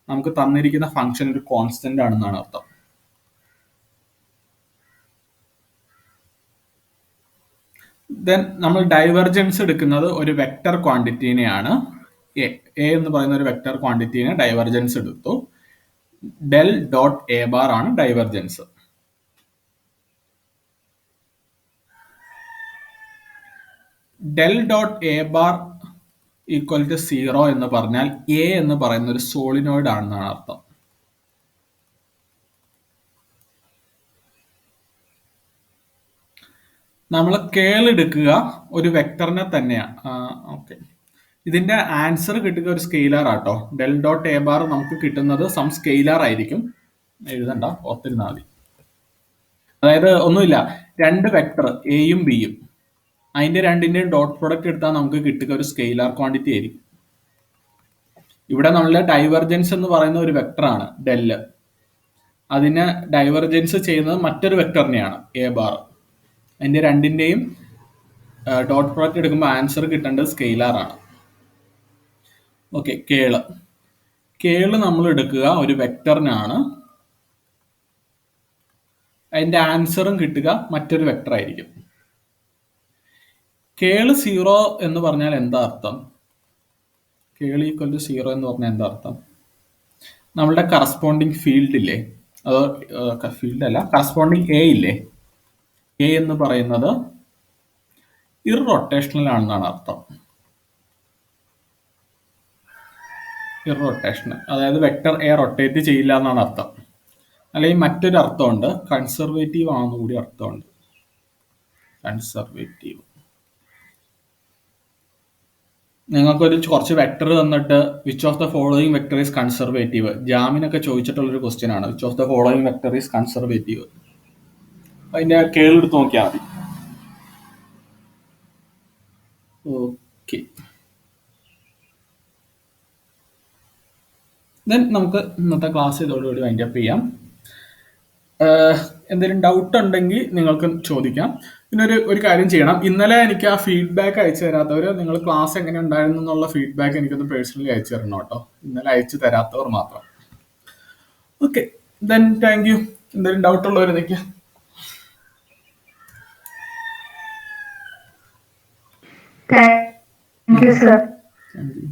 നമുക്ക് തന്നിരിക്കുന്ന ഫംഗ്ഷൻ ഒരു കോൺസ്റ്റന്റ് ആണെന്നാണ് അർത്ഥം. ദെൻ നമ്മൾ ഡൈവർജൻസ് എടുക്കുന്നത് ഒരു വെക്ടർ ക്വാണ്ടിറ്റീനെയാണ്. എ എന്ന് പറയുന്ന ഒരു വെക്ടർ ക്വാണ്ടിറ്റീനെ ഡൈവർജൻസ് എടുത്തു. ഡെൽ ഡോട്ട് എ ബാർ ആണ് divergence. Del dot a bar equal to 0 എന്ന് പറഞ്ഞാൽ എ എന്ന് പറയുന്ന ഒരു സോളിനോയിഡ് ആണെന്നാണ് അർത്ഥം. നമ്മൾ കേൾ എടുക്കുക ഒരു വെക്ടറിനെ തന്നെയാണ്. ഓക്കെ, ഇതിന്റെ ആൻസർ കിട്ടുക ഒരു സ്കെയിലാർ ആട്ടോ. ഡെൽ ഡോട്ട് എ ബാർ നമുക്ക് കിട്ടുന്നത് സം സ്കെയിലാർ ആയിരിക്കും. എഴുതണ്ട, ഓർത്തിരുന്നാൽ മതി. അതായത് ഒന്നുമില്ല, 2 വെക്ടർ എയും ബിയും, അതിന്റെ രണ്ടിന്റെയും ഡോട്ട് പ്രൊഡക്റ്റ് എടുത്താൽ നമുക്ക് കിട്ടുക ഒരു സ്കെയിലാർ ക്വാണ്ടിറ്റി ആയിരിക്കും. ഇവിടെ നമ്മളുടെ ഡൈവർജൻസ് എന്ന് പറയുന്ന ഒരു വെക്ടറാണ് ഡെല്ല്. അതിനെ ഡൈവർജൻസ് ചെയ്യുന്നത് മറ്റൊരു വെക്ടറിനെയാണ് എ ബാർ. അതിന്റെ രണ്ടിന്റെയും ഡോട്ട് പ്രൊഡക്റ്റ് എടുക്കുമ്പോൾ ആൻസർ കിട്ടേണ്ടത് സ്കെയിലാർ ആണ്. ഓക്കെ, കേള് നമ്മൾ എടുക്കുക ഒരു വെക്ടറിനാണ്. അതിന്റെ ആൻസറും കിട്ടുക മറ്റൊരു വെക്ടർ ആയിരിക്കും. കേള് 0 എന്ന് പറഞ്ഞാൽ എന്താ അർത്ഥം? കേള് ഈക്വൽ ടു 0 എന്ന് പറഞ്ഞാൽ എന്താ അർത്ഥം? നമ്മളുടെ കറസ്പോണ്ടിങ് ഫീൽഡ് ഇല്ലേ, അതോ ഫീൽഡ് അല്ല, കറസ്പോണ്ടിങ് എ ഇല്ലേ, എ എന്ന് പറയുന്നത് ഇറൊട്ടേഷണൽ ആണെന്നാണ് അർത്ഥം. ഇറൊട്ടേഷണൽ, അതായത് വെക്ടർ എ റൊട്ടേറ്റ് ചെയ്യില്ല എന്നാണ് അർത്ഥം. അല്ലെങ്കിൽ മറ്റൊരു അർത്ഥമുണ്ട്, കൺസർവേറ്റീവ് ആണെന്ന് കൂടി അർത്ഥമുണ്ട്. കൺസർവേറ്റീവ്. നിങ്ങൾക്കൊരു കുറച്ച് വെക്ടർ തന്നിട്ട് which of the following vector is conservative, ജാമിനൊക്കെ ചോദിച്ചിട്ടുള്ളൊരു ക്വസ്റ്റ്യൻ ആണ്. Which of the following vector is conservative. അതിന്റെ കേളെടുത്ത് നോക്കിയാൽ മതി. ഓക്കെ, ദെൻ നമുക്ക് ഇന്നത്തെ ക്ലാസ് ഇതോടുകൂടി വൈൻഡ് അപ്പ് ചെയ്യാം. എന്തെങ്കിലും ഡൗട്ട് ഉണ്ടെങ്കിൽ നിങ്ങൾക്ക് ചോദിക്കാം. പിന്നെ ഒരു കാര്യം ചെയ്യണം, ഇന്നലെ എനിക്ക് ആ ഫീഡ്ബാക്ക് അയച്ചു തരാത്തവർ, നിങ്ങൾ ക്ലാസ് എങ്ങനെ ഉണ്ടായിരുന്നു എന്നുള്ള ഫീഡ്ബാക്ക് എനിക്കൊന്ന് പേഴ്സണലി അയച്ചു തരണം കേട്ടോ. ഇന്നലെ അയച്ചു തരാത്തവർ മാത്രം. Okay, then thank you. എന്തെങ്കിലും ഡൗട്ട് ഉള്ളവർ നിൽക്കുക. Thank you, sir. Thank you.